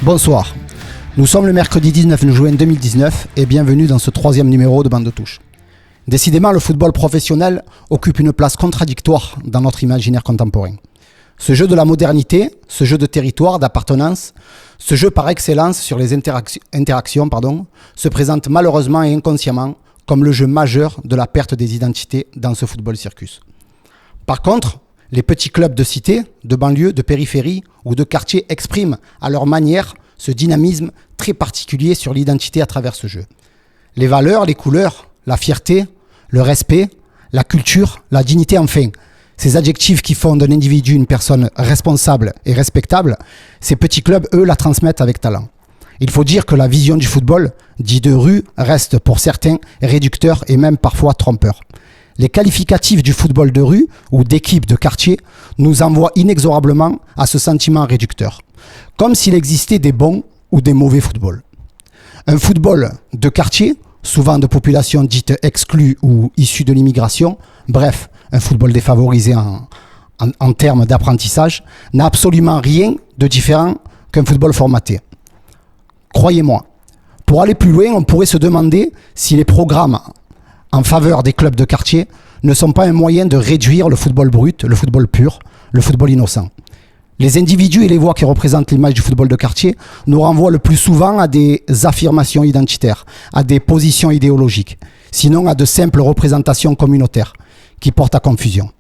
Bonsoir, nous sommes le mercredi 19 juin 2019 et bienvenue dans ce 3e numéro de Bande de Touche. Décidément, le football professionnel occupe une place contradictoire dans notre imaginaire contemporain. Ce jeu de la modernité, ce jeu de territoire, d'appartenance, ce jeu par excellence sur les interactions, se présente malheureusement et inconsciemment comme le jeu majeur de la perte des identités dans ce football circus. Par contre, les petits clubs de cité, de banlieue, de périphérie ou de quartier expriment à leur manière ce dynamisme très particulier sur l'identité à travers ce jeu. Les valeurs, les couleurs, la fierté, le respect, la culture, la dignité enfin, ces adjectifs qui font d'un individu une personne responsable et respectable, ces petits clubs, eux, la transmettent avec talent. Il faut dire que la vision du football, dit de rue, reste pour certains réducteur et même parfois trompeur. Les qualificatifs du football de rue ou d'équipe de quartier nous envoient inexorablement à ce sentiment réducteur, comme s'il existait des bons ou des mauvais footballs. Un football de quartier, souvent de populations dites exclues ou issues de l'immigration, bref, un football défavorisé en termes d'apprentissage, n'a absolument rien de différent qu'un football formaté. Croyez-moi, pour aller plus loin, on pourrait se demander si les programmes en faveur des clubs de quartier ne sont pas un moyen de réduire le football brut, le football pur, le football innocent. Les individus et les voix qui représentent l'image du football de quartier nous renvoient le plus souvent à des affirmations identitaires, à des positions idéologiques, sinon à de simples représentations communautaires qui portent à confusion.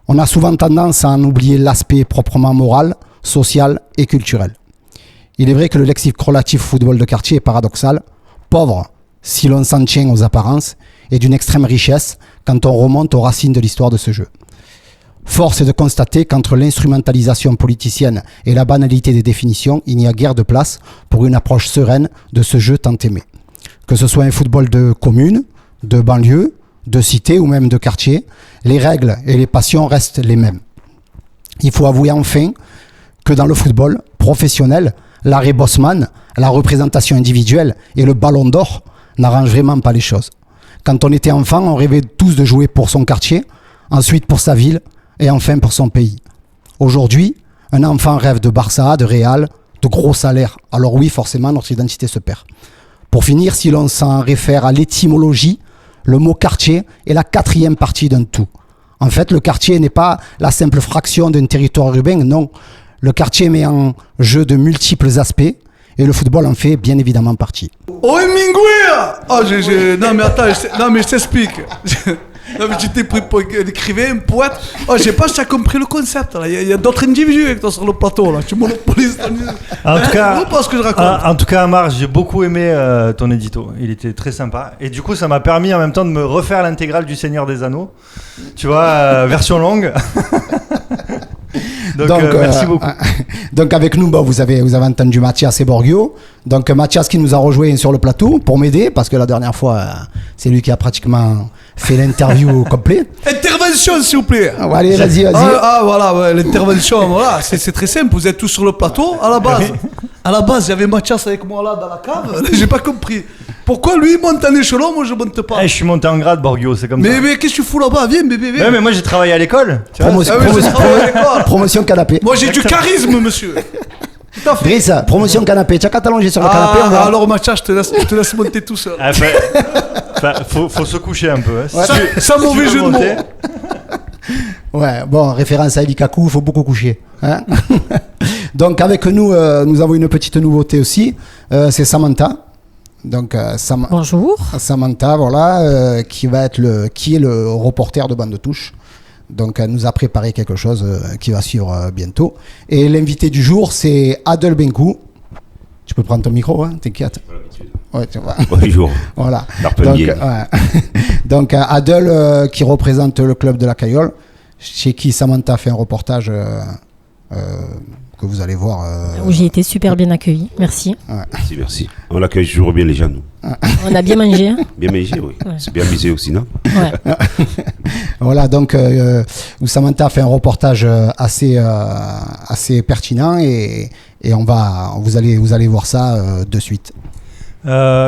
On a souvent tendance à en oublier l'aspect proprement moral, social et culturel. Il est vrai que le lexique relatif football de quartier est paradoxal, pauvre si l'on s'en tient aux apparences, et d'une extrême richesse quand on remonte aux racines de l'histoire de ce jeu. Force est de constater qu'entre l'instrumentalisation politicienne et la banalité des définitions, il n'y a guère de place pour une approche sereine de ce jeu tant aimé. Que ce soit un football de commune, de banlieue, de cité ou même de quartier, les règles et les passions restent les mêmes. Il faut avouer enfin que dans le football professionnel, l'arrêt Bosman, la représentation individuelle et le ballon d'or n'arrangent vraiment pas les choses. Quand on était enfant, on rêvait tous de jouer pour son quartier, ensuite pour sa ville et enfin pour son pays. Aujourd'hui, un enfant rêve de Barça, de Real, de gros salaires. Alors oui, forcément, notre identité se perd. Pour finir, si l'on s'en réfère à l'étymologie, le mot quartier est la 4e partie d'un tout. En fait, le quartier n'est pas la simple fraction d'un territoire urbain, non. Le quartier met en jeu de multiples aspects et le football en fait bien évidemment partie. Oh, Minguia! Non mais attends, je t'explique. Non mais tu t'es pris pour un écrivain, un poète. Oh, j'ai pas compris le concept là. Il y a d'autres individus avec toi sur le plateau là. Tu monopolises. En tout cas, pas ce que je raconte. En tout cas, Amar, j'ai beaucoup aimé ton édito. Il était très sympa. Et du coup, ça m'a permis en même temps de me refaire l'intégrale du Seigneur des Anneaux. Tu vois, version longue. Donc merci beaucoup. Donc avec nous, vous avez entendu Mathias et Borgio. Donc Mathias qui nous a rejoint sur le plateau pour m'aider parce que la dernière fois, c'est lui qui a pratiquement fait l'interview au complet. Intervention s'il vous plaît. Allez, vas-y. Voilà, ouais, l'intervention, voilà, c'est très simple. Vous êtes tous sur le plateau. À la base, il y avait Mathias avec moi là dans la cave. J'ai pas compris. Pourquoi lui monte en échelon, moi je monte pas. Je suis monté en grade, Borgio, c'est comme ça. Mais qu'est-ce que tu fous là-bas? Viens, bébé. Ouais, mais moi j'ai travaillé à l'école. Promotion canapé. Moi j'ai du charisme, monsieur. Tout à fait. Brice, promotion canapé. Tu as qu'à t'allonger sur le canapé. Alors Mathias, je te laisse monter tout seul. Faut se coucher un peu. Hein. Ouais. Sans mauvais jeu de mots. Ouais, bon, référence à Elikaku, il faut beaucoup coucher. Hein. Donc avec nous, nous avons une petite nouveauté aussi. C'est Samantha. Donc, bonjour. Samantha, voilà, qui est le reporter de Bande de Touche. Donc, elle nous a préparé quelque chose qui va suivre bientôt. Et l'invité du jour, c'est Adel Benkou. Tu peux prendre ton micro, hein, t'inquiète. Ouais, tu vois. Bonjour. Voilà. Donc Adel qui représente le club de la Cayolle, chez qui Samantha fait un reportage que vous allez voir. Où j'ai été super bien accueilli, merci. Ouais. Merci. On accueille toujours bien les gens, nous. On a bien mangé. Hein. Bien mangé, oui. Ouais. C'est bien visé aussi, non? Ouais. Voilà, donc où Samantha a fait un reportage assez pertinent et vous allez voir ça de suite.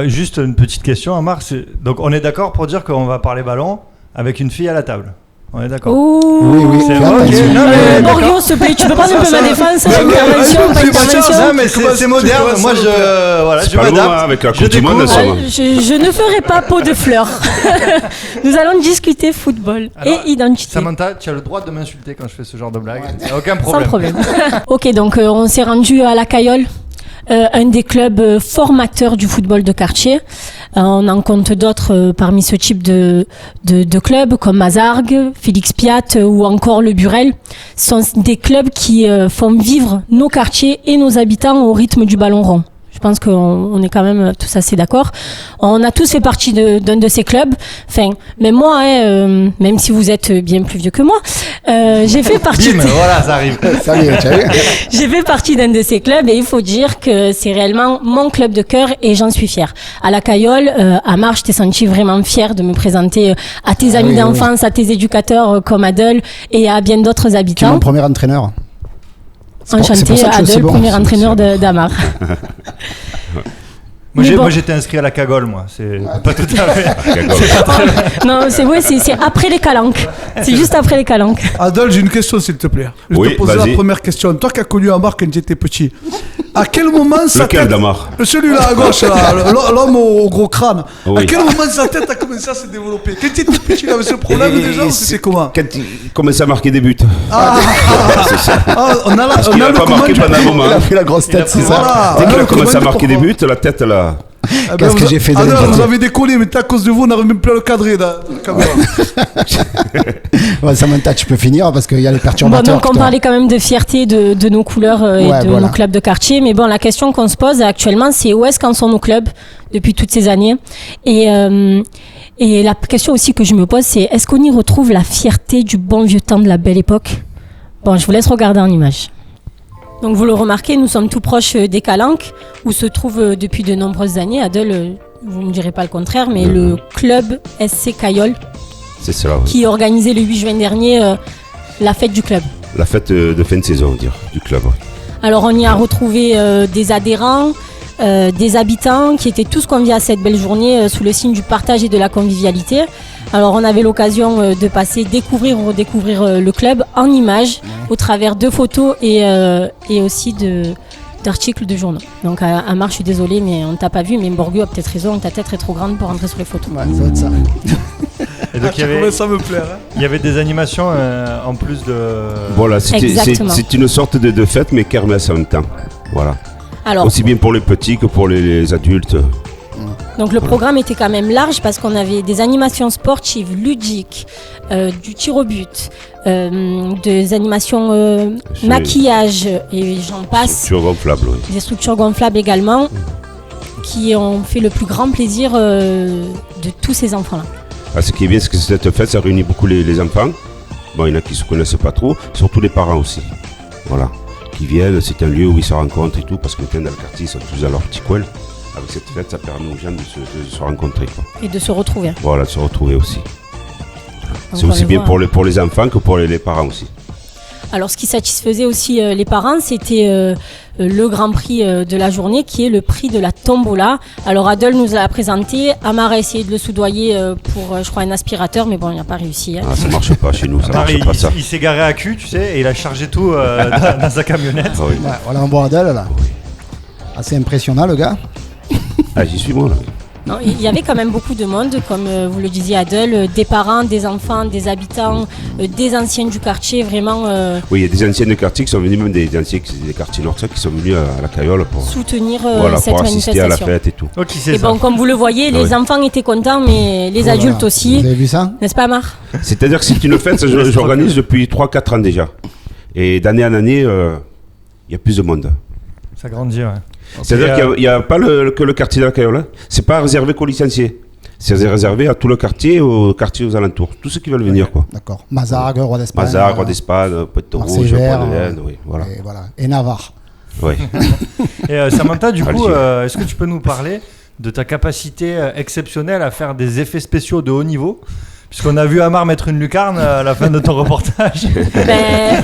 Juste une petite question, Amar. Donc on est d'accord pour dire qu'on va parler ballon avec une fille à la table. On est d'accord. Ouh. Oui, C'est fais ok. attention. Non, mais d'accord. Borio, s'il te plaît, tu peux prendre un peu ma défense, intervention, pas c'est intervention. Non, mais c'est moderne. Moi, je je pas loin, m'adapte. avec la Je Coupe du Monde, découvre. ça. Je ne ferai pas peau de fleurs. Nous allons discuter football Alors, et identité. Samantha, tu as le droit de m'insulter quand je fais ce genre de blague. Y a aucun Sans problème. problème. Ok, donc on s'est rendu à la Cayolle, un des clubs formateurs du football de quartier. On en compte d'autres parmi ce type de clubs comme Mazargues, Félix Piat ou encore le Burel. Ce sont des clubs qui font vivre nos quartiers et nos habitants au rythme du ballon rond. Je pense qu'on est quand même tous assez d'accord. On a tous fait partie d'un de ces clubs. Enfin, même moi, même si vous êtes bien plus vieux que moi, j'ai fait partie. Bim, voilà, ça arrive. Salut, tu as vu J'ai fait partie d'un de ces clubs et il faut dire que c'est réellement mon club de cœur et j'en suis fière. À la Cayolle, à Marche, je t'ai senti vraiment fière de me présenter à tes amis oui, d'enfance, à tes éducateurs comme Adel et à bien d'autres Tu es mon habitants. premier entraîneur. C'est pour Enchanté, ça que je suis aussi Adel, bon. premier entraîneur d'Amar. Moi, Mais bon. j'étais inscrit à la cagole, moi. C'est pas tout à fait. Non, c'est vrai, c'est après les calanques. C'est juste après les calanques. Adol, j'ai une question s'il te plaît. Je Oui, te pose la vas-y. première question. Toi qui as connu Amar quand j'étais petit, à quel moment sa Lequel tête... d'Amar? Celui-là à gauche, là, l'homme au gros crâne. Oui. À quel moment sa tête a commencé à se développer? Quand tu étais petit, il avait ce problème déjà ou c'était comment? Quand il commençait à marquer des buts. Ah, C'est ça. on a, Parce on qu'il a n'a le pas commande marqué du- pendant un moment. Il a fait la grosse tête, c'est ça. Voilà. Dès qu'il a le commencé à commande marquer des pourquoi. buts, la tête, là. Eh ben, Qu'est-ce que vous- j'ai fait de Ah non, n'importe vous quoi. avez décollé, mais à cause de vous, on n'arrive même plus à le cadrer dans la caméra. Ouais, Samantha, tu peux finir parce qu'il y a les Bon, perturbateurs. donc on parlait quand même de fierté de nos couleurs et Ouais, de voilà. nos clubs de quartier. Mais bon, la question qu'on se pose actuellement, c'est où est-ce qu'en sont nos clubs depuis toutes ces années et la question aussi que je me pose, c'est est-ce qu'on y retrouve la fierté du bon vieux temps de la belle époque? Bon, je vous laisse regarder en image. Donc vous le remarquez, nous sommes tout proches des Calanques, où se trouve depuis de nombreuses années, Adel, vous ne me direz pas le contraire, mais le club SC Cayolle, C'est cela, oui. qui a organisé le 8 juin dernier la fête du club. La fête de fin de saison, on dirait, du club. Oui. Alors on y a retrouvé des adhérents, des habitants qui étaient tous conviés à cette belle journée sous le signe du partage et de la convivialité. Alors on avait l'occasion de passer découvrir ou redécouvrir le club en images au travers de photos et aussi d'articles de journaux. Donc Amar, je suis désolée mais on t'a pas vu, mais Borgo a peut-être raison, ta tête est trop grande pour rentrer sur les photos. Ouais, ça va être ça. Et donc, Ça commence à me plaire. Hein. il y avait des animations en plus de. Voilà, c'est Exactement. une sorte de fête, mais kermesse en même temps. Voilà. Alors, Aussi bien pour les petits que pour les adultes. donc le programme était quand même large parce qu'on avait des animations sportives, ludiques, du tir au but, des animations C'est- maquillage et j'en passe, Structure gonflable, oui. des structures gonflables également qui ont fait le plus grand plaisir de tous ces enfants-là. Ah, ce qui est bien, c'est que cette fête, ça réunit beaucoup les enfants. Bon, il y en a qui ne se connaissent pas trop, surtout les parents aussi. Voilà. Qui viennent, c'est un lieu où ils se rencontrent et tout, parce que maintenant, dans le quartier, ils sont tous dans leur petit coin. Avec cette fête, ça permet aux gens de se rencontrer, quoi. Et de se retrouver. Voilà, de se retrouver aussi. C'est on aussi le bien voit. pour les enfants que pour les parents aussi. Alors ce qui satisfaisait aussi les parents, c'était le grand prix de la journée qui est le prix de la tombola. Alors Adel nous l'a présenté, Amar a essayé de le soudoyer pour je crois un aspirateur, mais bon il n'a pas réussi. Hein. Ah, ça marche pas chez nous, ça Amar, marche pas ça. il s'est garé à cul, tu sais, et il a chargé tout dans sa camionnette. Ah, oui. Ouais, voilà un bon Adèle là. Assez impressionnant le gars. Ah, j'y suis moi là. Non, il y avait quand même beaucoup de monde, comme vous le disiez Adel, des parents, des enfants, des habitants, des anciens du quartier, vraiment Oui, il y a des anciens de quartier qui sont venus, même des anciens des quartiers nord qui sont venus à la Cayolle pour, soutenir voilà, cette pour assister à la manifestation. fête et tout. Oh, qui c'est Et ça bon, comme vous le voyez, Ah les ouais. enfants étaient contents, mais les Voilà. adultes aussi. Vous avez vu ça? N'est-ce pas Amar? C'est-à-dire que c'est une fête, ça, j'organise depuis 3-4 ans déjà. Et d'année en année, il y a plus de monde. Ça grandit, ouais. C'est-à-dire qu'il n'y a pas que le quartier de la Cayolle. C'est pas réservé qu'aux licenciés. C'est réservé à tout le quartier, aux quartiers aux alentours. Tous ceux qui veulent venir, quoi. D'accord. Mazargues, Roi d'Espagne. Mazar, Roi d'Espagne, Pointe Rouge, Marseille Vert, Port de Laine, oui, voilà. Et voilà. Et Navarre. Ouais. Et Samantha, du coup, Alger. est-ce que tu peux nous parler de ta capacité exceptionnelle à faire des effets spéciaux de haut niveau? Puisqu'on a vu Amar mettre une lucarne à la fin de ton reportage. Ben,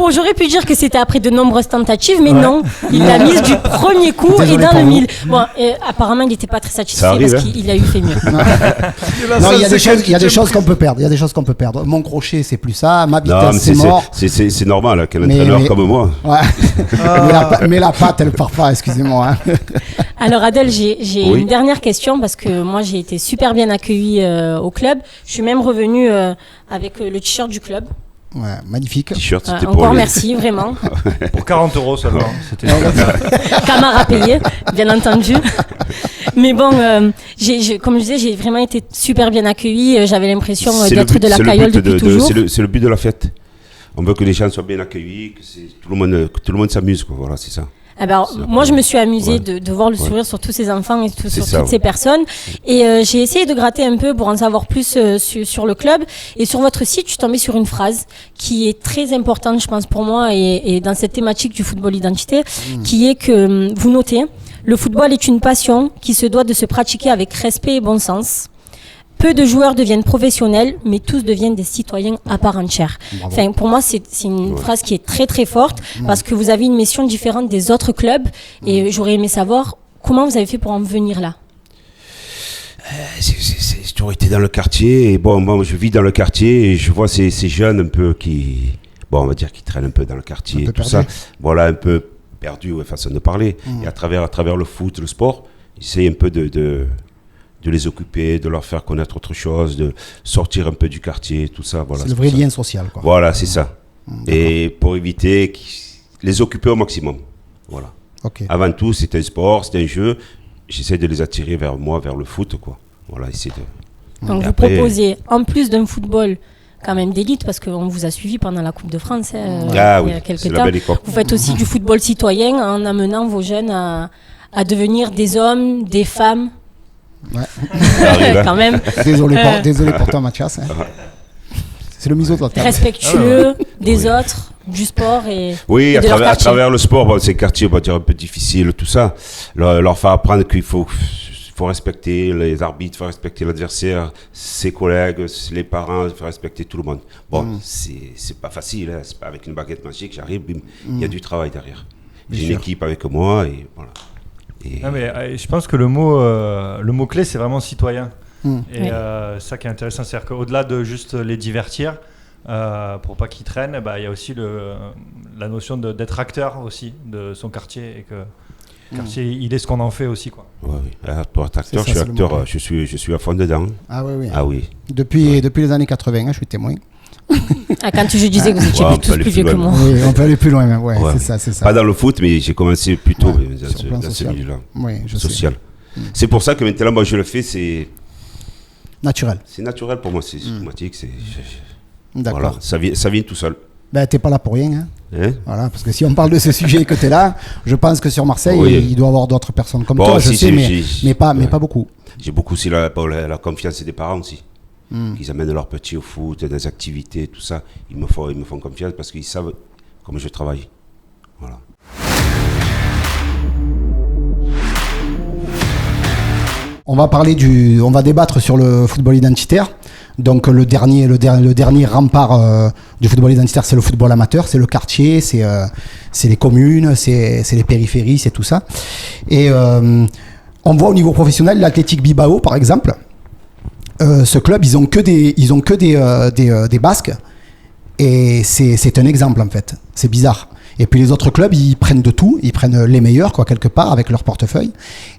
j'aurais pu dire que c'était après de nombreuses tentatives, mais non, il l'a mise du premier coup Désolé et dans pour le vous. mille. Bon, apparemment, il n'était pas très satisfait Ça arrive, parce hein. qu'il a eu fait mieux. Non, il y a des choses qu'on peut perdre. Il y a des choses qu'on peut perdre. Mon crochet, c'est plus ça. Ma Non, vitesse, mais c'est mort. c'est normal hein, qu'un Mais- entraîneur mais- comme moi. Ouais. Mais la patte, elle part pas, excusez-moi. Hein. Alors Adèle, j'ai Oui. une dernière question parce que moi j'ai été super bien accueillie au club. Je suis même revenue avec le t-shirt du club. Ouais, magnifique. T-shirt, c'était pour Encore lui. merci, vraiment. Pour 40 € seulement. C'était Camara à payer, bien entendu. Mais bon, comme je disais, j'ai vraiment été super bien accueillie. J'avais l'impression C'est le d'être but- de la c'est le Caïole but depuis toujours. c'est le but de la fête. On veut que les gens soient bien accueillis, que tout le monde s'amuse, quoi. Voilà, c'est ça. Alors, Ça, moi, je me suis amusée ouais. de voir le Ouais. sourire sur tous ces enfants et sur C'est toutes ça, ces ouais. personnes. Et j'ai essayé de gratter un peu pour en savoir plus sur le club. Et sur votre site, je suis tombée sur une phrase qui est très importante, je pense, pour moi et dans cette thématique du football identité, qui est que vous notez, le football est une passion qui se doit de se pratiquer avec respect et bon sens. Peu de joueurs deviennent professionnels, mais tous deviennent des citoyens à part entière. Enfin, pour moi, c'est une phrase qui est très très forte parce que vous avez une mission différente des autres clubs et j'aurais aimé savoir comment vous avez fait pour en venir là. J'ai toujours été dans le quartier et bon, moi je vis dans le quartier et je vois ces jeunes un peu qui, bon, on va dire qui traînent un peu dans le quartier Un peu et tout perdus. ça. Voilà, un peu perdu, ouais, façon de parler. Et à travers le foot, le sport, j'essaie un peu de les occuper, de leur faire connaître autre chose, de sortir un peu du quartier, tout ça. Voilà, C'est le pour vrai ça. lien social, quoi. Voilà, c'est ça. Et pour éviter les occuper au maximum. Voilà. Ok. Avant tout, c'est un sport, c'est un jeu. J'essaie de les attirer vers moi, vers le foot, quoi. Voilà, essayer de. Donc Et vous après- proposez, en plus d'un football quand même d'élite, parce qu'on vous a suivi pendant la Coupe de France Ah il oui, y a quelques c'est la temps, belle époque. vous faites aussi du football citoyen en amenant vos jeunes à devenir des hommes, des femmes, Ça arrive, hein. quand même, Désolé pour toi, Mathias. hein. C'est le miso de la table. respectueux des autres, du sport et, Oui, et à de leur travers, à quartier. travers le sport, bon, ces quartiers, on va dire un peu difficiles, tout ça. Leur faire apprendre qu'il faut respecter les arbitres, il faut respecter l'adversaire, ses collègues, les parents, il faut respecter tout le monde. Bon, c'est pas facile, hein, c'est pas avec une baguette magique, j'arrive, bim, il y a du travail derrière. J'ai une équipe avec moi et voilà. Et Non, mais je pense que le mot clé, c'est vraiment citoyen. Et Oui. ça qui est intéressant, c'est-à-dire qu'au-delà de juste les divertir, pour pas qu'ils traînent, bah, il y a aussi la notion d'être acteur aussi de son quartier et que le quartier, il est ce qu'on en fait aussi, quoi. ouais, oui. Pour être acteur, ça, je suis c'est le acteur, mot. je suis à fond dedans. Ah oui, oui. Ah oui. Depuis les années 80, hein, je suis témoin. Ah, quand je disais que vous étiez Ouais, on peut tous aller plus plus vieux que loin. moi. Oui, on peut aller plus loin, même. Ouais, Ouais. c'est ça. Pas dans le foot, mais j'ai commencé plus tôt Ouais, dans sur le plan ce social. milieu-là. Oui, je sais. Social. C'est pour ça que maintenant, moi, je le fais, c'est Naturel. naturel pour moi, c'est automatique. D'accord. Voilà, ça vient tout seul. Ben, t'es pas là pour rien. Hein. Hein. Voilà, parce que si on parle de ce sujet et que tu es là, je pense que sur Marseille, Oui. il doit y avoir d'autres personnes comme Bon, toi, je si, sais, j'ai- mais pas ouais. beaucoup. J'ai beaucoup aussi la confiance des parents aussi. Ils amènent leurs petits au foot, des activités, tout ça. Ils me font confiance parce qu'ils savent comment je travaille. Voilà. On va débattre sur le football identitaire. Donc le dernier rempart du football identitaire, c'est le football amateur, c'est le quartier, c'est les communes, c'est les périphéries, c'est tout ça. Et on voit au niveau professionnel l'Athletic Bilbao, par exemple. Ce club, ils ont que des Basques, et c'est un exemple en fait. C'est bizarre. Et puis les autres clubs, ils prennent de tout, ils prennent les meilleurs quoi quelque part avec leur portefeuille,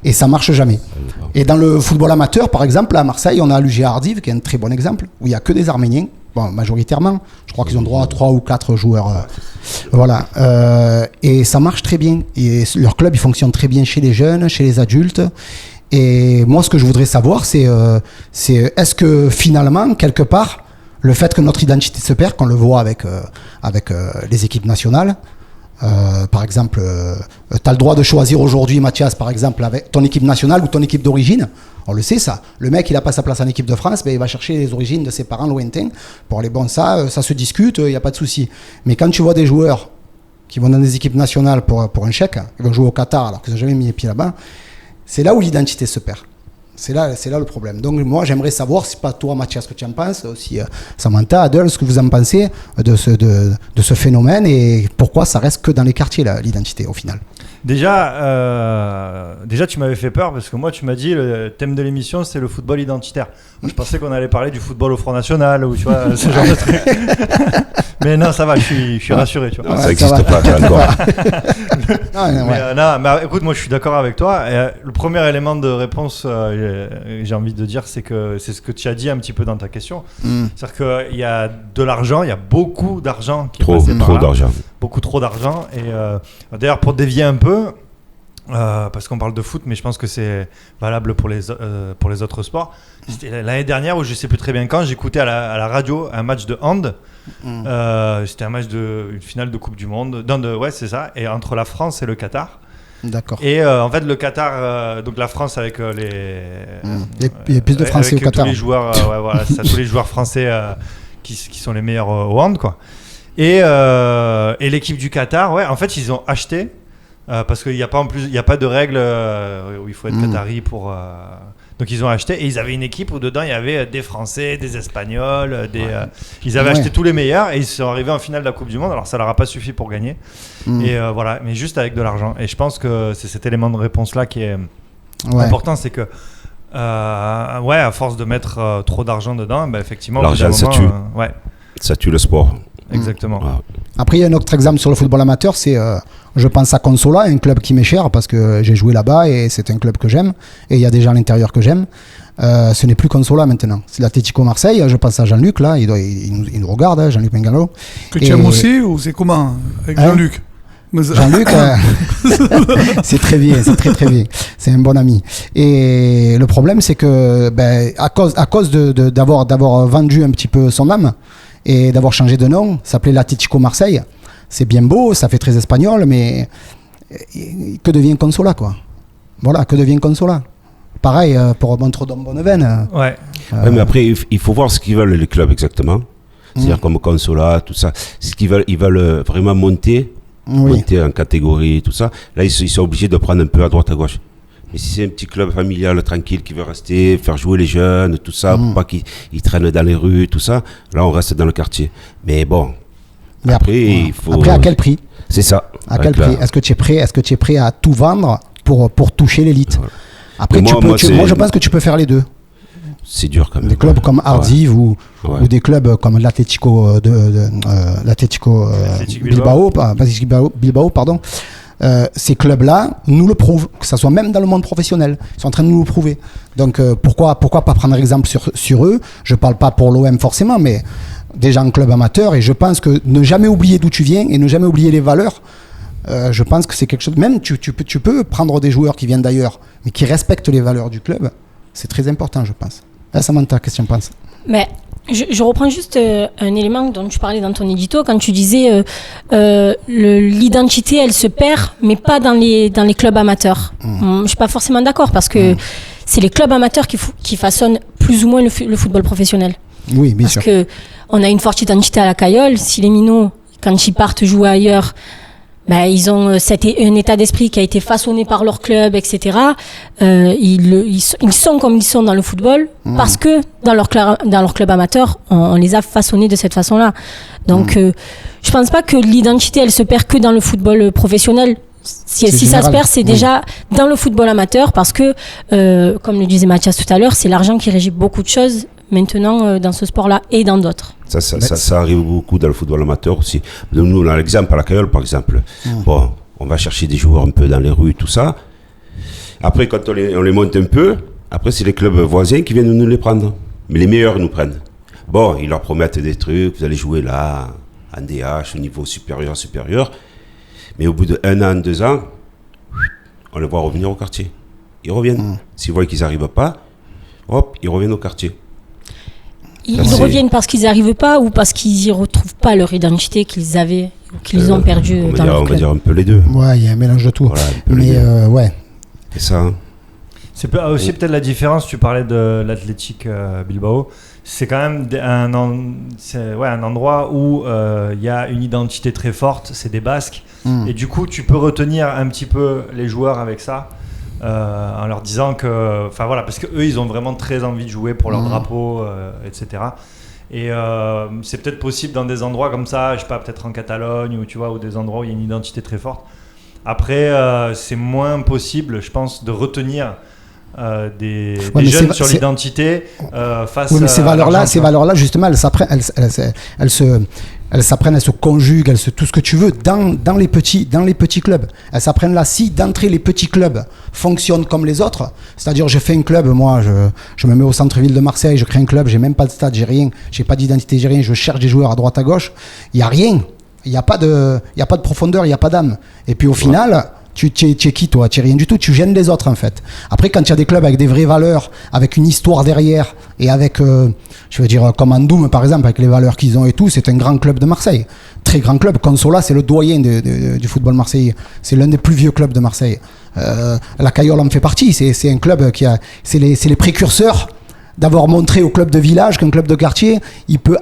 et ça marche jamais. Et dans le football amateur, par exemple, à Marseille, on a l'UGA Ardiv, qui est un très bon exemple, où il y a que des Arméniens, bon, majoritairement. Je crois qu'ils ont droit à 3 ou 4 joueurs. Voilà. Et ça marche très bien. Et leur club, il fonctionne très bien chez les jeunes, chez les adultes. Et moi, ce que je voudrais savoir, c'est est-ce que finalement, quelque part, le fait que notre identité se perd, qu'on le voit avec les équipes nationales, par exemple, tu as le droit de choisir aujourd'hui, Mathias, par exemple, avec ton équipe nationale ou ton équipe d'origine. On le sait, ça. Le mec, il n'a pas sa place en équipe de France, il va chercher les origines de ses parents lointains pour aller. Bon, ça se discute, il n'y a pas de souci. Mais quand tu vois des joueurs qui vont dans des équipes nationales pour un chèque, ils vont jouer au Qatar alors qu'ils n'ont jamais mis les pieds là-bas, c'est là où l'identité se perd. C'est là le problème. Donc moi j'aimerais savoir, si pas toi Mathias ce que tu en penses, aussi Samantha, Adèle, ce que vous en pensez de ce phénomène et pourquoi ça reste que dans les quartiers l'identité au final. Déjà, tu m'avais fait peur parce que moi, tu m'as dit le thème de l'émission, c'est le football identitaire. Moi, je pensais qu'on allait parler du football au Front National ou tu vois, ce genre de truc. Mais non, ça va, je suis rassuré. Tu vois. Non, ça n'existe pas encore. Mais écoute, moi, je suis d'accord avec toi. Et, le premier élément de réponse, j'ai envie de dire, c'est que c'est ce que tu as dit un petit peu dans ta question. C'est-à-dire qu'il y a de l'argent, il y a beaucoup d'argent qui est passé par là. D'argent. Beaucoup trop d'argent. Et d'ailleurs, pour dévier un peu, parce qu'on parle de foot, mais je pense que c'est valable pour les autres sports. C'était l'année dernière où je sais plus très bien quand, j'écoutais à la radio un match de hand. C'était un match une finale de Coupe du Monde. Ouais, c'est ça. Et entre la France et le Qatar. D'accord. Et en fait, le Qatar, donc la France avec il y a plus de Français au Qatar. Tous les joueurs, tous les joueurs français qui sont les meilleurs au hand, quoi. Et l'équipe du Qatar, ouais, en fait, ils ont acheté parce qu'il n'y a pas de règle où il faut être qatari pour. Donc ils ont acheté et ils avaient une équipe où dedans il y avait des Français, des Espagnols, ils avaient acheté tous les meilleurs et ils sont arrivés en finale de la Coupe du Monde. Alors ça leur a pas suffi pour gagner. Et voilà, mais juste avec de l'argent. Et je pense que c'est cet élément de réponse là qui est important, c'est que à force de mettre trop d'argent dedans, effectivement, l'argent ça tue. Ça tue le sport. Exactement. Après, il y a un autre exemple sur le football amateur, c'est, je pense à Consola, un club qui m'est cher parce que j'ai joué là-bas et c'est un club que j'aime et il y a des gens à l'intérieur que j'aime. Ce n'est plus Consola maintenant, c'est l'Atlético Marseille. Je pense à Jean-Luc là, il nous regarde, Jean-Luc Mengano. Que tu aimes aussi ou c'est comment avec Jean-Luc? Jean-Luc, c'est très bien, c'est très bien. C'est un bon ami. Et le problème, c'est que à cause d'avoir vendu un petit peu son âme et d'avoir changé de nom, ça s'appelait l'Atlético Marseille. C'est bien beau, ça fait très espagnol, mais que devient Consola, quoi? Voilà, que devient Consola? Pareil pour Notre-Dame Bonneveine. Ouais, mais après, il faut voir ce qu'ils veulent les clubs exactement. C'est-à-dire comme Consola, tout ça. Ce qu'ils veulent, ils veulent vraiment monter en catégorie, tout ça. Là, ils sont obligés de prendre un peu à droite, à gauche. Mais si c'est un petit club familial tranquille qui veut rester, faire jouer les jeunes, tout ça, pour pas qu'ils traînent dans les rues, tout ça, là on reste dans le quartier. Mais bon, après il faut... Après, à quel prix? C'est ça. À quel prix? Est-ce que tu es prêt à tout vendre pour toucher l'élite? Voilà. Après, moi je pense que tu peux faire les deux. C'est dur quand même. Des clubs comme Ardiv ou des clubs comme l'Atlético Bilbao, pardon. Ces clubs-là nous le prouvent, que ce soit même dans le monde professionnel. Ils sont en train de nous le prouver. Donc pourquoi pas prendre exemple sur eux? Je parle pas pour l'OM forcément, mais déjà en club amateur. Et je pense que ne jamais oublier d'où tu viens et ne jamais oublier les valeurs. Je pense que c'est quelque chose. Même tu peux prendre des joueurs qui viennent d'ailleurs, mais qui respectent les valeurs du club. C'est très important, je pense. Samantha, qu'est-ce que tu en penses? Mais je reprends juste un élément dont tu parlais dans ton édito quand tu disais l'identité elle se perd mais pas dans les clubs amateurs. Je suis pas forcément d'accord parce que c'est les clubs amateurs qui façonnent plus ou moins le football professionnel. Oui, bien sûr. Parce que on a une forte identité à la Cayolle. Si les minots quand ils partent jouer ailleurs, ils ont un état d'esprit qui a été façonné par leur club, etc. Ils sont comme ils sont dans le football parce que dans leur club amateur, on les a façonnés de cette façon-là. Donc, je pense pas que l'identité, elle se perd que dans le football professionnel. Si ça se perd, c'est déjà dans le football amateur parce que, comme le disait Mathias tout à l'heure, c'est l'argent qui régit beaucoup de choses maintenant dans ce sport-là et dans d'autres. Ça arrive beaucoup dans le football amateur aussi. Nous, on a l'exemple à la Cayolle, par exemple. Bon, on va chercher des joueurs un peu dans les rues, tout ça. Après, quand on les monte un peu, après, c'est les clubs voisins qui viennent nous les prendre. Mais les meilleurs nous prennent. Bon, ils leur promettent des trucs, vous allez jouer là, en DH, au niveau supérieur. Mais au bout d'1 an, 2 ans, on les voit revenir au quartier. Ils reviennent. S'ils voient qu'ils n'arrivent pas, hop, ils reviennent au quartier. Ils reviennent parce qu'ils n'arrivent pas ou parce qu'ils n'y retrouvent pas leur identité qu'ils avaient ou qu'ils ont perdue dans leur club. On va dire un peu les deux. Ouais, il y a un mélange de tout. Voilà, mais c'est ça. Hein. C'est aussi peut-être la différence, tu parlais de l'Athletic Bilbao, c'est quand même un endroit où il y a une identité très forte, c'est des Basques, et du coup tu peux retenir un petit peu les joueurs avec ça. en leur disant que, enfin voilà, parce que eux ils ont vraiment très envie de jouer pour leur drapeau, etc. Et c'est peut-être possible dans des endroits comme ça, je sais pas, peut-être en Catalogne ou tu vois, ou des endroits où il y a une identité très forte. Après, c'est moins possible, je pense, de retenir des jeunes sur l'identité face à. Oui, mais ces valeurs-là, justement, elles s'apprennent, elles se conjuguent, tout ce que tu veux dans les petits clubs. Elles s'apprennent là. Si d'entrée les petits clubs fonctionnent comme les autres, c'est-à-dire je fais un club, moi je me mets au centre-ville de Marseille, je crée un club, j'ai même pas de stade, j'ai rien, j'ai pas d'identité, j'ai rien, je cherche des joueurs à droite à gauche, il y a rien. Il n'y a pas de profondeur, il n'y a pas d'âme. Et puis au final, tu es qui toi? Tu n'es rien du tout, tu gênes les autres en fait. Après, quand il y a des clubs avec des vraies valeurs, avec une histoire derrière, et avec, je veux dire, comme Andoum par exemple, avec les valeurs qu'ils ont et tout, c'est un grand club de Marseille. Très grand club. Consola, c'est le doyen du football marseillais. C'est l'un des plus vieux clubs de Marseille. La Cayolle en fait partie. C'est un club c'est les précurseurs d'avoir montré au club de village qu'un club de quartier, il peut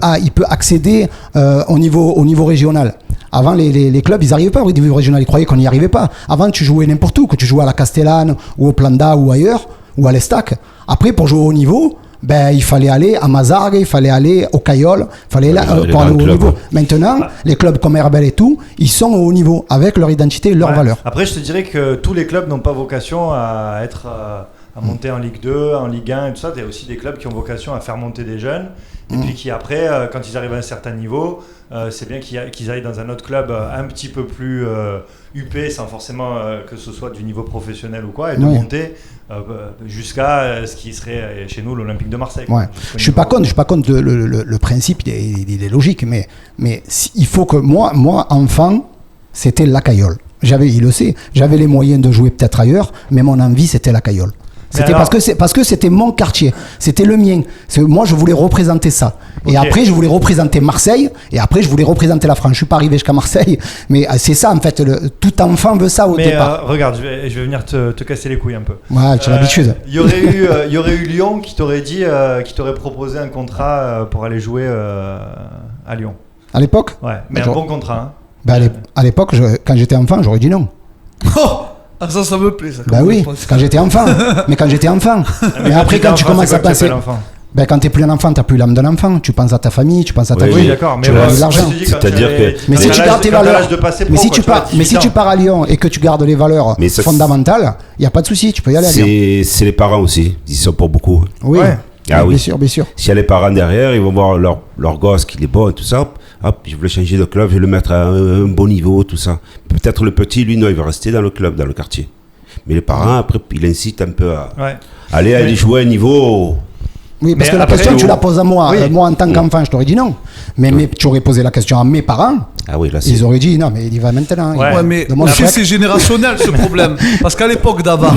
accéder au niveau régional. Avant, les clubs, ils n'arrivaient pas au niveau régional, ils croyaient qu'on n'y arrivait pas. Avant, tu jouais n'importe où, que tu jouais à la Castellane, ou au Planda, ou ailleurs, ou à l'Estac. Après, pour jouer au haut niveau, il fallait aller à Mazargues, il fallait aller au Cayolle, il fallait pour aller au haut niveau. Maintenant, les clubs comme Herbel et tout, ils sont au haut niveau, avec leur identité et leurs valeurs. Après, je te dirais que tous les clubs n'ont pas vocation à être... à monter en Ligue 2, en Ligue 1 et tout ça. Il y a aussi des clubs qui ont vocation à faire monter des jeunes et puis qui après, quand ils arrivent à un certain niveau, c'est bien qu'ils aillent dans un autre club un petit peu plus huppé sans forcément que ce soit du niveau professionnel ou quoi, et de monter jusqu'à ce qui serait chez nous l'Olympique de Marseille. Ouais. Je suis pas contre le principe, il est logique, mais il faut que moi enfant, c'était la Cayolle. Il le sait, j'avais les moyens de jouer peut-être ailleurs, mais mon envie c'était la Cayolle. C'était parce que c'était mon quartier, c'était le mien. Moi, je voulais représenter ça. Et après, je voulais représenter Marseille. Et après, je voulais représenter la France. Je suis pas arrivé jusqu'à Marseille, mais c'est ça en fait. Tout enfant veut ça au départ. Regarde, je vais venir te casser les couilles un peu. Ouais, tu as l'habitude. Il y aurait eu Lyon qui t'aurait dit, qui t'aurait proposé un contrat pour aller jouer à Lyon. À l'époque. Ouais, mais un bon contrat. À l'époque, quand j'étais enfant, j'aurais dit non. Ah, ça me plaît. Ça, oui, quand j'étais enfant. Mais quand j'étais enfant. Mais après, quand tu commences à penser. Quand t'es plus un enfant, t'as plus l'âme d'un enfant. Tu penses à ta famille, tu penses à ta vie. Oui, d'accord. Mais tu as de l'argent. C'est-à-dire que. Mais si tu gardes tes valeurs. Mais si tu pars à Lyon et que tu gardes les valeurs fondamentales, il n'y a pas de souci, tu peux y aller à Lyon. C'est les parents aussi. Ils sont pour beaucoup. Oui. Ah oui. Bien sûr. S'il y a les parents derrière, ils vont voir leur gosse qui est bon et tout ça. Hop, je voulais changer de club, je vais le mettre à un bon niveau, tout ça. Peut-être le petit, lui, non, il va rester dans le club, dans le quartier. Mais les parents, après, il incite un peu à aller jouer à un niveau. Oui, parce que la question, tu la poses à moi. Oui. Moi, en tant qu'enfant, je t'aurais dit non. Mais tu aurais posé la question à mes parents. Ah oui, là, ils auraient dit non, mais il y va maintenant. Mais après, c'est générationnel ce problème. Parce qu'à l'époque d'avant,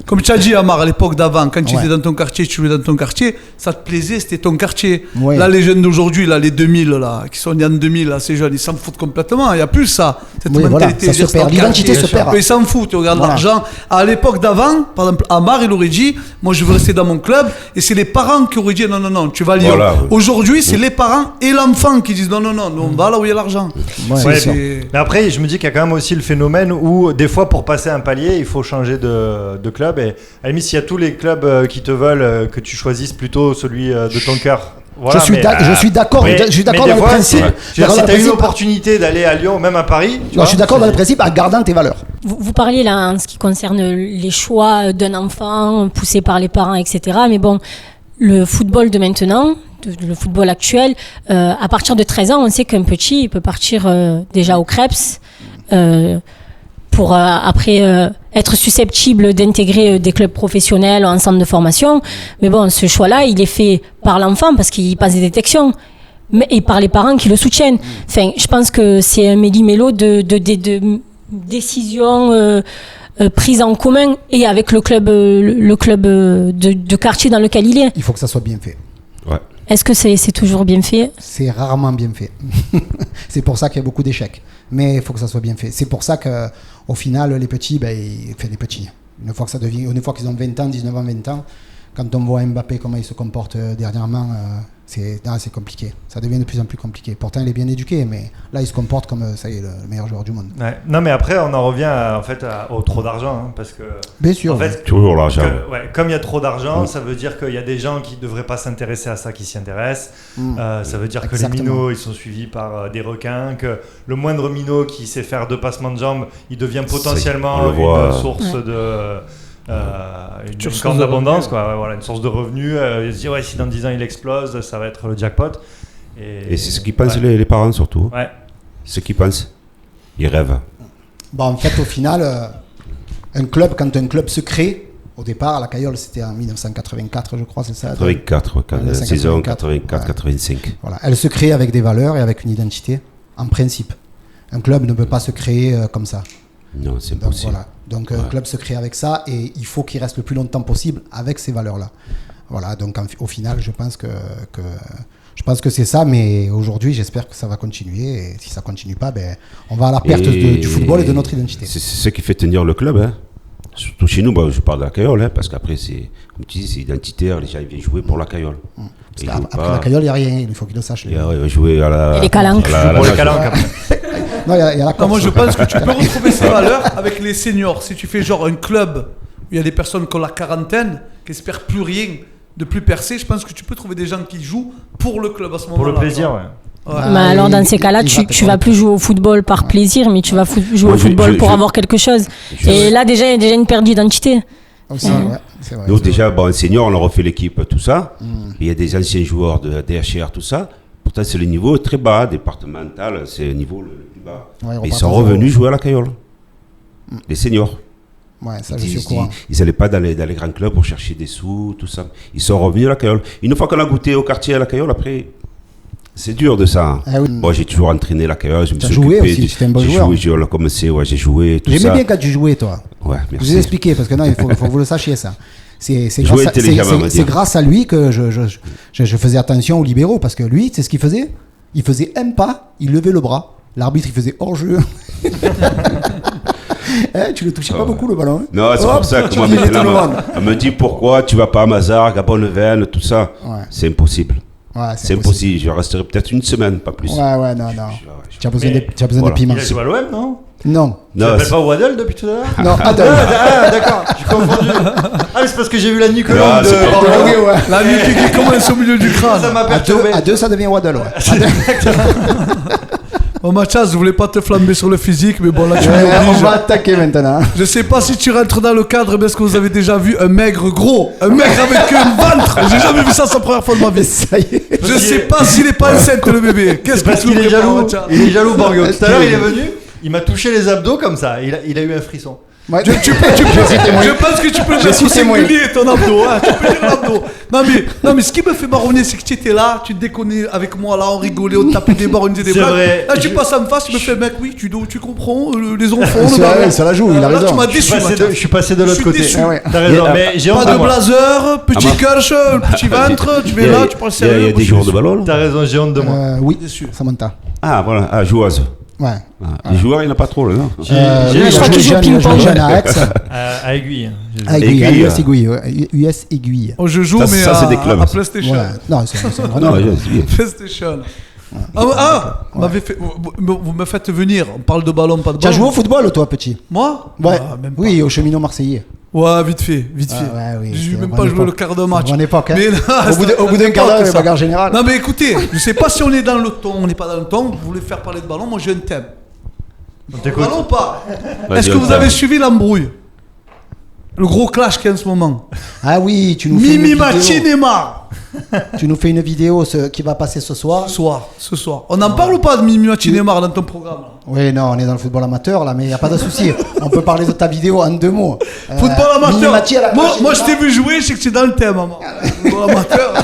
comme tu as dit, Amar, à l'époque d'avant, quand tu étais dans ton quartier, tu jouais dans ton quartier, ça te plaisait, c'était ton quartier. Ouais. Là, les jeunes d'aujourd'hui, là, les 2000, là, qui sont nés en 2000, là, ces jeunes, ils s'en foutent complètement. Il n'y a plus ça. Cette mentalité. Ça se perd. L'identité se perd. Ils s'en foutent, ils regardent l'argent. À l'époque d'avant, par exemple, Amar, il aurait dit moi, je veux rester dans mon club. Et c'est les parents qui auraient dit non, tu vas à Lyon. Voilà. Aujourd'hui, c'est les parents et l'enfant qui disent non, nous, on va là où il y a l'argent. Mais après, je me dis qu'il y a quand même aussi le phénomène où, des fois, pour passer un palier, il faut changer de club. Et à la limite, s'il y a tous les clubs qui te veulent, que tu choisisses plutôt celui de ton cœur. Voilà, je suis d'accord dans le principe. Si tu as une opportunité d'aller à Lyon, même à Paris. Je suis d'accord dans le principe en gardant tes valeurs. Vous parliez là en ce qui concerne les choix d'un enfant poussé par les parents, etc. Mais bon, le football de maintenant, le football actuel, à partir de 13 ans, on sait qu'un petit il peut partir déjà au Creps pour après être susceptible d'intégrer des clubs professionnels ou un centre de formation. Mais bon, ce choix-là, il est fait par l'enfant parce qu'il passe des détections, et par les parents qui le soutiennent. Enfin, je pense que c'est un méli-mélo de décisions prises en commun et avec le club de quartier dans lequel il est. Il faut que ça soit bien fait. Ouais. Est-ce que c'est toujours bien fait ? C'est rarement bien fait. C'est pour ça qu'il y a beaucoup d'échecs. Mais il faut que ça soit bien fait. C'est pour ça qu'au final, les petits, les petits. Une fois qu'ils ont 20 ans, 19 ans, 20 ans, quand on voit Mbappé, comment il se comporte dernièrement, C'est compliqué. Ça devient de plus en plus compliqué. Pourtant, il est bien éduqué, mais là, il se comporte comme ça y est, le meilleur joueur du monde. Ouais. Non, mais après, on en revient au trop d'argent, hein, parce que Bien sûr. en fait, Toujours l'argent. comme il y a trop d'argent, ça veut dire qu'il y a des gens qui ne devraient pas s'intéresser à ça qui s'y intéressent. Ça veut dire que Exactement. les minots, ils sont suivis par des requins, que le moindre minot qui sait faire 2 passements de jambes, il devient potentiellement on le voit. une source de... une corne d'abondance, quoi. Ouais, voilà, une source de revenus. Il se dit, si dans 10 ans il explose, ça va être le jackpot. Et c'est ce qu'ils pensent les parents surtout. Ouais. Ce qu'ils pensent. Ils rêvent. Bon, en fait, au final, quand un club se crée, au départ, la Cayolle, c'était en 1984, je crois, c'est ça 84, la saison 84-85. Voilà. Elle se crée avec des valeurs et avec une identité, en principe. Un club ne peut pas se créer comme ça. Non, c'est Donc, impossible. voilà. Donc un club se crée avec ça et il faut qu'il reste le plus longtemps possible avec ces valeurs-là. Voilà, donc au final, je pense que c'est ça, mais aujourd'hui, j'espère que ça va continuer. Et si ça continue pas, on va à la perte du football et de notre identité. C'est ce qui fait tenir le club. Hein. Surtout chez nous, je parle de la Cayolle, hein, parce qu'après, comme tu dis, c'est identitaire. Les gens ils viennent jouer pour la Cayolle. Parce qu'après la Cayolle, il n'y a rien, il faut qu'ils le sachent. Ils vont jouer à la. Et les calanques. Pour les calanques, après. Non, il y a la Non, moi Corse. je pense que tu peux retrouver ces valeurs avec les seniors. Si tu fais genre un club où il y a des personnes qui ont la quarantaine, qui espèrent plus rien, de plus percer, je pense que tu peux trouver des gens qui jouent pour le club à ce moment-là. Pour le plaisir, ouais. Ah, Mais alors dans ces cas-là, il tu va vas plus jouer au football par plaisir, mais tu vas jouer Moi, au football pour je- avoir quelque chose. Et là déjà, il y a déjà une perte d'identité. Aussi, ouais, c'est vrai. Donc déjà, en senior, on leur refait l'équipe, tout ça. Il y a des anciens joueurs de DHR, tout ça. Pourtant, c'est le niveau très bas, départemental, c'est le niveau le plus bas. Ouais, Et ils repartent sont à zéro. revenus jouer à la Cayolle. Les seniors. Ouais, ça, je suis au Ils courant. n'allaient pas dans les grands clubs pour chercher des sous, tout ça. Ils sont revenus à la Cayolle. Une fois qu'on a goûté au quartier à la Cayolle, après, c'est dur de ça. Ah oui. Moi, j'ai toujours entraîné la Cayolle. Je me T'as suis joué occupé aussi, de- tu étais un bon j'ai joueur. joué, j'ai commencé, j'ai joué, tout J'aimais ça. bien quand tu jouais, toi. Ouais, Je merci. vous ai expliqué, parce que non, il faut que vous le sachiez, ça. C'est Jouer intelligemment, on va dire. grâce à lui que je faisais attention aux libéraux, parce que lui, c'est ce qu'il faisait. Il faisait un pas, il levait le bras. L'arbitre, il faisait hors-jeu. Tu le touchais pas beaucoup, le ballon. Hein. Non, c'est Hop, pour ça que tu moi, humiliais maintenant, tout le monde. elle me dit pourquoi tu vas pas à Mazar, Gabon-Leven, tout ça. Ouais. C'est impossible. Ouais, C'est impossible. Je resterai peut-être une semaine, pas plus. Ouais, non. Tu as besoin, Mais tu as besoin voilà. de piment. Il a joué à l'OM, non Non. Tu Non, t'appelles pas Waddle depuis tout à l'heure Non, attends. Ah, d'accord, j'ai confondu. Ah, mais c'est parce que j'ai vu la nuque Non, longue c'est pas de... vrai. Ouais. La nuque qui commence au milieu du crâne. Ça m'a À perturbé. deux, ça devient Waddle. Ouais. Bon, Mathias, je voulais pas te flamber sur le physique, mais bon, là tu On m'obliges. va attaquer maintenant. Je sais pas si tu rentres dans le cadre, mais est-ce que vous avez déjà vu un maigre gros? Un maigre avec un ventre? J'ai jamais vu ça, c'est la première fois de ma vie. Ça y est. Je sais pas s'il est pas enceinte, le bébé. Qu'est-ce C'est que parce tu nous qu'il est prépares, jaloux. Mathias? Il est jaloux, Borgo. Tout à l'heure, il est venu, il m'a touché les abdos comme ça. Il a eu un frisson. Ouais, Je pense que tu peux Je le suis mettre au témoin. singulier ton abdo, hein. Tu peux dire l'abdo. Non mais ce qui me fait marronner, c'est que tu étais là, tu déconnais avec moi là, on rigolait, on tapait des barres, on disait des C'est blagues. vrai. Là tu passes en face, tu me fais mec, oui, tu comprends, les enfants, C'est le vrai, ballon. ça la joue, il a Là raison. tu m'as déçu, Mathias. Je suis passé de l'autre Je suis côté. déçu. Ah ouais. T'as raison, mais j'ai honte Pas de de moi. blazer, petit moi. cache, petit ventre, tu Il y es a- là, tu prends le il y sérieux. a moi, des je joueurs suis de ballon. là T'as raison, j'ai honte de moi. Oui, déçu. Samantha. Ah, voilà, joueuse. Ouais. Ah, les joueurs, il n'y en a pas trop, là, non Oui, je il crois a qu'il joué joue jeune, il a joué ping-pong. jeune à Aix. À Aiguille. À Aiguille, à Aiguille. US Aiguille. Ouais. US Aiguille. Oh, je joue, Ça, mais ça, c'est des clubs, à ça. PlayStation. Ouais. Non, c'est Ah, non, c'est bien. PlayStation. M'avez fait, vous me faites venir, on parle de ballon, pas de Tu as ballon. joué au football, toi, petit? Moi? Ouais. Ah, même pas. Oui, au cheminot marseillais. Ouais, vite fait. Ah, ouais, oui, J'ai c'est même la pas bonne joué le époque. quart de C'est match. la bonne époque, hein. Mais là, Au bout d'un quart d'heure, il y a bagarre générale. Non, mais écoutez, je sais pas si on est dans le ton, on n'est pas dans le ton. Vous voulez faire parler de ballon, moi j'ai un thème. Ballon ou pas? Vas-y, Est-ce que on vous t'aime. avez suivi l'embrouille? Le gros clash qu'il y a en ce moment. Ah oui, tu nous fais Mimi une Mati vidéo. Neymar. Tu nous fais une vidéo qui va passer ce soir. Ce soir. On en parle ou pas de Mimi Mati Neymar dans ton programme là? Oui, non, on est dans le football amateur, là, mais il n'y a pas de souci. On peut parler de ta vidéo en 2 mots. Football Mimi amateur. Mati, elle a Moi, clashé moi je Neymar. t'ai vu jouer, je sais que c'est dans le thème, maman. Football amateur.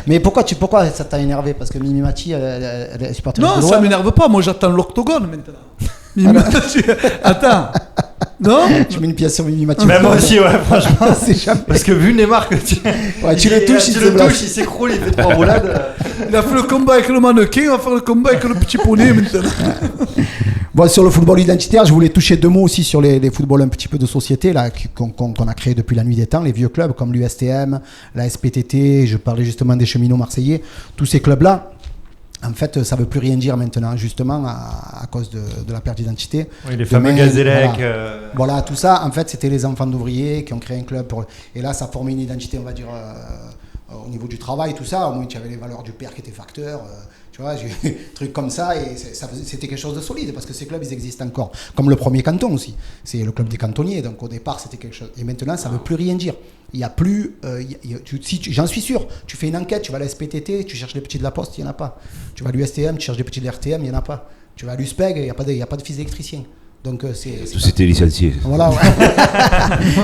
Mais pourquoi ça t'a énervé? Parce que Mimi Mati, elle est supportrice de Non, l'OM. ça m'énerve pas. Moi, j'attends l'octogone maintenant. Mimi Mati. Attends. Non? Tu mets une pièce sur Mimi Mathieu. Mais moi aussi, ouais, franchement. C'est jamais. Parce que vu Neymar, que tu le touches, il se blesse. il s'écroule, il fait 3 roulades. Il a fait le combat avec le mannequin, il va faire le combat avec le petit poney maintenant. Bon, sur le football identitaire, je voulais toucher 2 mots aussi sur les footballs un petit peu de société là, qu'on a créé depuis la nuit des temps, les vieux clubs comme l'USTM, la SPTT, je parlais justement des cheminots marseillais, tous ces clubs-là. En fait, ça ne veut plus rien dire maintenant, justement, à cause de la perte d'identité. Oui, les fameux Gazélec. Voilà, tout ça, en fait, c'était les enfants d'ouvriers qui ont créé un club. Et là, ça formait une identité, on va dire, au niveau du travail, tout ça. Au moins, tu avais les valeurs du père qui était facteur. Tu vois, j'ai trucs comme ça. Et c'était quelque chose de solide, parce que ces clubs, ils existent encore. Comme le premier canton aussi. C'est le club des cantonniers. Donc, au départ, c'était quelque chose. Et maintenant, ça ne veut plus rien dire. Il n'y a plus. J'en suis sûr. Tu fais une enquête, tu vas à la SPTT, tu cherches les petits de la Poste, il n'y en a pas. Tu vas à l'USTM, tu cherches les petits de l'RTM, il n'y en a pas. Tu vas à l'USPEG, il n'y a pas de fils électricien. Donc, Tous étaient licenciés. Voilà, ouais.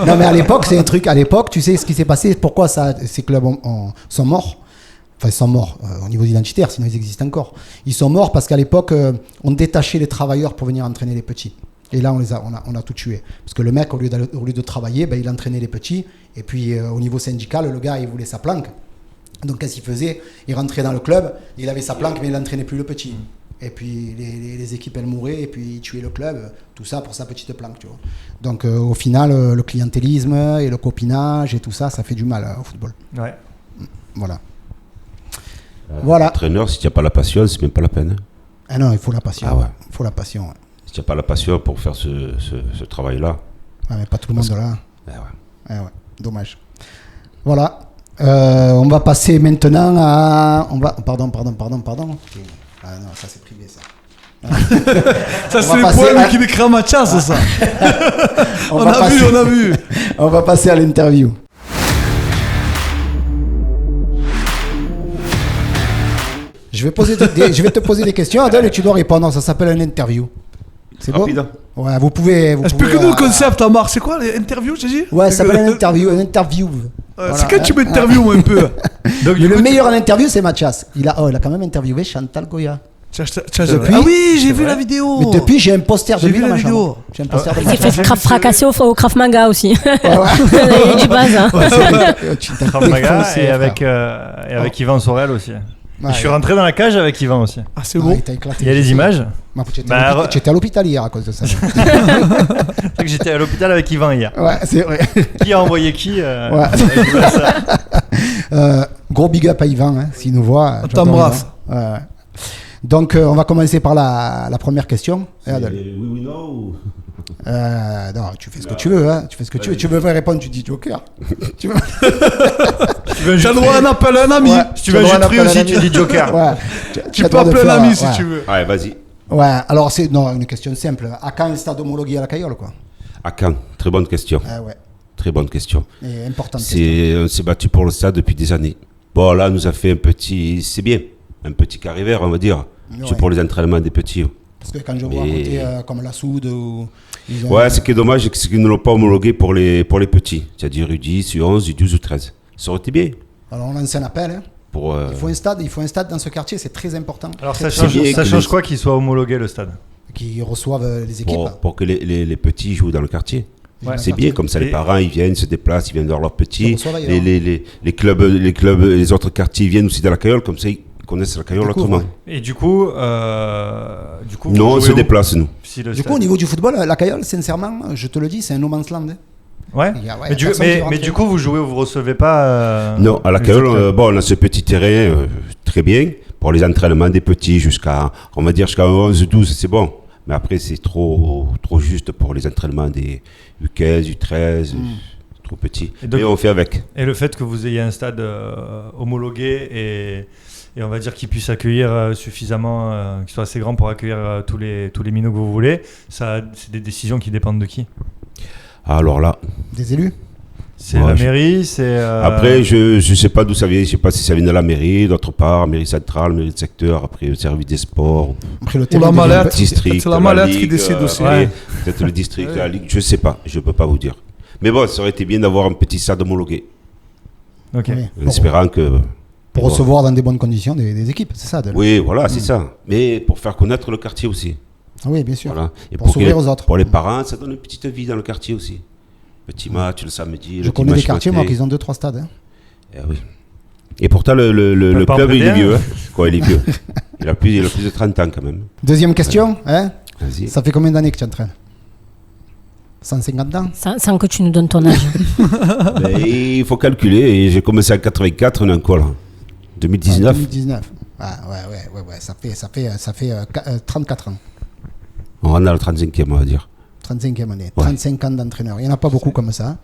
Non, mais à l'époque, c'est un truc. À l'époque, tu sais ce qui s'est passé, pourquoi ces clubs sont morts. Enfin, ils sont morts au niveau identitaire, sinon ils existent encore. Ils sont morts parce qu'à l'époque, on détachait les travailleurs pour venir entraîner les petits. Et là, on a tout tué. Parce que le mec, au lieu de travailler, il entraînait les petits. Et puis, au niveau syndical, le gars, il voulait sa planque. Donc, qu'est-ce qu'il faisait? Il rentrait dans le club, il avait sa planque, mais il n'entraînait plus le petit. Et puis, les équipes, elles mouraient, et puis il tuait le club. Tout ça pour sa petite planque, tu vois. Donc, au final, le clientélisme et le copinage et tout ça, ça fait du mal au football. Ouais. Voilà. Voilà. Entraîneur, si tu n'as pas la passion, c'est même pas la peine. Ah non, il faut la passion. Ah ouais. Il faut la passion, ouais. Si tu n'as pas la passion pour faire ce travail-là. Ah, mais pas tout le monde là. Ouais. Ah ouais, dommage. Voilà. On va passer maintenant à. Pardon. Ah non, ça c'est privé ça. Ça, c'est les poèmes qui l'écrit à Mathias, ça. On a vu. On va passer à l'interview. Je vais te poser des questions, Adèle, et tu dois répondre. Ça s'appelle une interview. C'est bon? Rapide. Ouais, vous pouvez. Explique-nous le concept, Amar. C'est quoi l'interview, tu dis? Ouais, ça s'appelle une interview. Voilà. C'est quand tu m'interviews un peu. Donc, le meilleur en interview, c'est Mathias. Il a quand même interviewé Chantal Goya. Ah oui, j'ai vu la vidéo. Mais depuis, j'ai un poster de lui dans ma chambre. J'ai un poster de Il s'est fait fracasser au Krav Maga aussi. Ouais. Il y a du base. Hein. Krav Maga et avec Yvan Sorel aussi. Ouais, je suis rentré dans la cage avec Yvan aussi. Ah, c'est beau. Il y a des images. Tu étais à l'hôpital hier à cause de ça. C'est vrai que j'étais à l'hôpital avec Yvan hier. Ouais, c'est vrai. Qui a envoyé qui Ouais. Gros big up à Yvan, hein, s'il nous voit. On t'embrasse. Ouais. Donc, on va commencer par la première question. Oui ou non ou... Non, tu fais ce que tu veux. Hein. Tu fais ce que tu veux. Tu veux répondre, tu dis Joker. Tu veux... Tu as le droit d'appeler un ami. Ouais. Si tu veux un jus de fruits aussi, tu dis Joker. Ouais. Tu peux appeler un ami si tu veux. Allez, vas-y. Ouais, alors c'est une question simple. À quand le stade homologué à la Cayolle, quoi? À Caen, très bonne question. Ah ouais. Très bonne question. Et importante question. On s'est battu pour le stade depuis des années. Bon, là, nous a fait un petit carré vert, on va dire. Ouais. C'est pour les entraînements des petits. Parce que quand je vois à côté comme la Soude ou... Ouais, ce qui est dommage, c'est qu'ils ne l'ont pas homologué pour les petits. C'est-à-dire U10, U11, U12 ou 13. Ça aurait été bien. Alors on lance un appel. Hein. Il faut un stade dans ce quartier, c'est très important. Alors ça change quoi qu'il soit homologué le stade? Qui reçoivent les équipes. Pour que les petits jouent dans le quartier. Ouais. C'est bien, comme ça les parents ils viennent, se déplacent, ils viennent voir leurs petits. Les clubs, les autres quartiers viennent aussi dans la Cayolle, comme ça ils connaissent la Cayolle autrement. Et du coup non, on se déplace nous. Du coup, au niveau du football, la Cayolle, sincèrement, je te le dis, c'est un no man's land. Ouais. Mais du coup, vous jouez ou vous recevez pas non, à la Cayolle, on a ce petit terrain très bien pour les entraînements des petits jusqu'à 11-12, c'est bon. Mais après, c'est trop juste pour les entraînements des U15, U13, trop petits. Mais on fait avec. Et le fait que vous ayez un stade homologué et on va dire qu'il puisse accueillir suffisamment, qu'il soit assez grand pour accueillir tous les minots que vous voulez, c'est des décisions qui dépendent de qui? Alors là... Des élus? C'est la mairie, c'est... Après, je sais pas d'où ça vient, je sais pas si ça vient de la mairie, d'autre part, mairie centrale, mairie de secteur, après le service des sports, après le la mallette, district, c'est la mallette qui décide aussi. Peut-être le district, la ligue, je sais pas, je peux pas vous dire. Mais bon, ça aurait été bien d'avoir un petit stade homologué. Ok. Oui. En espérant que... Pour recevoir dans des bonnes conditions des équipes, c'est ça. Oui, voilà, c'est ça. Mais pour faire connaître le quartier aussi. Oui, bien sûr. Voilà. Et Pour s'ouvrir aux autres. Pour les parents, ça donne une petite vie dans le quartier aussi. Petit match le samedi. Je connais des quartiers, moi, qui ont 2-3 stades. Hein. Eh oui. Et pourtant, le pas club, il est prêter, vieux. Hein. Quoi, il est vieux. il a plus de 30 ans quand même. Deuxième question. Hein. Vas-y. Ça fait combien d'années que tu entraînes 150 ans Sans que tu nous donnes ton âge. Ben, il faut calculer. Et j'ai commencé en 84, on est en quoi là 2019. 2019. Ah, ouais. Ça fait 34 ans. On rentre dans le 35e, on va dire. 35e année. Ouais. 35 ans d'entraîneur. Il n'y en a pas beaucoup comme ça.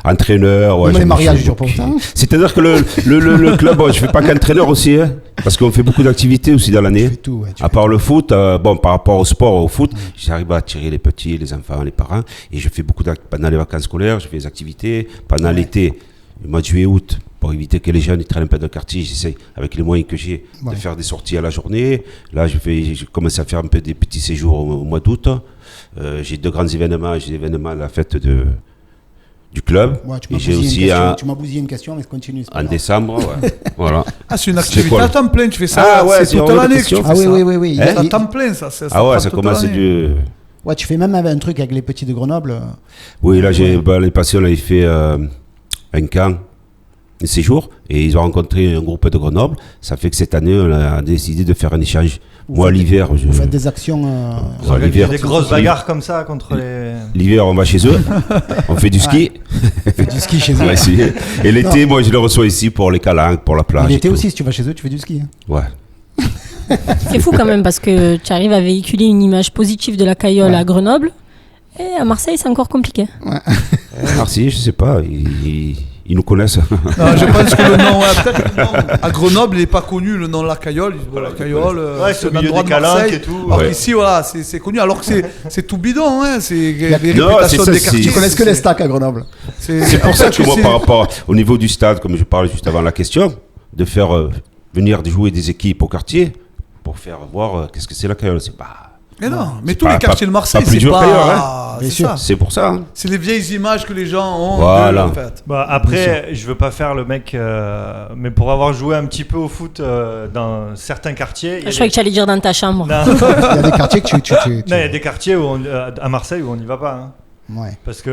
Entraîneur, ouais. Même les j'en ai mariages fait durent pas beaucoup. autant. C'est-à-dire que le club, je fais pas qu'entraîneur aussi, hein, parce qu'on fait beaucoup d'activités aussi dans Tu l'année. fais tout, ouais, tu À fais part le foot, par rapport au sport, au foot, j'arrive à attirer les petits, les enfants, les parents, et je fais beaucoup pendant les vacances scolaires, je fais des activités. Pendant l'été, le mois de juillet, août, pour éviter que les jeunes ils traînent un peu de quartier, j'essaie, avec les moyens que j'ai, de faire des sorties à la journée. Là, je commence à faire un peu des petits séjours au mois d'août. J'ai 2 grands événements. J'ai l'événement à la fête du club. Ouais, tu et m'as j'ai bousillé aussi une question. Tu m'as bousillé une question, mais continue. c'est pas en grave. décembre. Ouais. Voilà. Ah, c'est une C'est activité quoi, à temps plein, tu fais ça, Ah ouais, c'est c'est toute vraiment l'année la que tu question. fais Ah oui, ça. oui. C'est à temps plein, ça. Ah ouais, prend ça toute commence l'année. du... Ouais, tu fais même un truc avec les petits de Grenoble. Oui, là, l'année passée, on avait fait un camp, un séjour, et ils ont rencontré un groupe de Grenoble. Ça fait que cette année, on a décidé de faire un échange. Moi, l'hiver, Vous faites des actions. Vous organisez l'hiver, des grosses bagarres comme ça contre les. l'hiver, on va chez eux, on fait du ski. du ski chez On va eux. essayer. Et l'été, moi, je les reçois ici pour les calanques, pour la plage. L'été et tout. aussi, si tu vas chez eux, tu fais du ski. Hein. Ouais. C'est fou quand même parce que tu arrives à véhiculer une image positive de la Caïole à Grenoble. Et à Marseille, c'est encore compliqué. Merci, je sais pas, ils nous connaissent. Non, je pense que le nom, peut-être le nom, à Grenoble, il n'est pas connu, le nom de la Caïole. La Caïole, Ouais, c'est au milieu endroit des de Marseille. calanques et tout. Alors Ouais. qu'ici, voilà, c'est connu. Alors que c'est tout bidon, hein. C'est les Non, réputations c'est ça, des c'est- quartiers. Tu connais que les stacks à Grenoble. C'est pour ça que moi, par rapport au niveau du stade, comme je parlais juste avant la question, de faire venir jouer des équipes au quartier pour faire voir qu'est-ce que c'est la Caïole. C'est pas. Mais non, mais C'est tous pas- les quartiers de pas Marseille, plus c'est dur pas. qu'ailleurs, Bien C'est sûr. ça. C'est pour ça. Hein. C'est les vieilles images que les gens ont Voilà. d'eux, en fait. Bah, après, je veux pas faire le mec, mais pour avoir joué un petit peu au foot dans certains quartiers. il y a Je croyais que tu allais dire dans ta chambre. Non. Il y a des quartiers que tu- Non, il y a des quartiers où à Marseille où on n'y va pas. Hein. Ouais. Parce que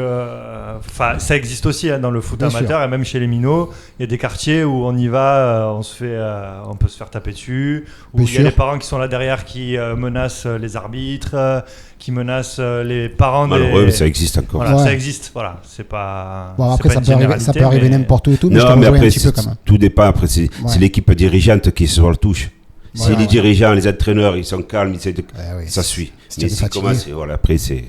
ça existe aussi hein, dans le foot Bien amateur et même chez les minots. Il y a des quartiers où on y va, on peut se faire taper dessus. Où Bien il y a sûr. les parents qui sont là derrière qui menacent les arbitres, qui menacent les parents. Malheureux, des... mais ça existe encore. Voilà, Ouais. ça existe. Voilà, c'est pas. Bon, c'est après, pas ça une peut généralité, arriver mais- n'importe où et tout, mais je te Non, mais rejoins un après, petit peu quand même. tout dépend. Après, c'est l'équipe dirigeante qui est sur la touche. Si Voilà. les dirigeants, les entraîneurs, ils sont calmes, ils essaient de... oui, ça c'est- suit. si Mais t'es si fatigué. commence, voilà, après, c'est.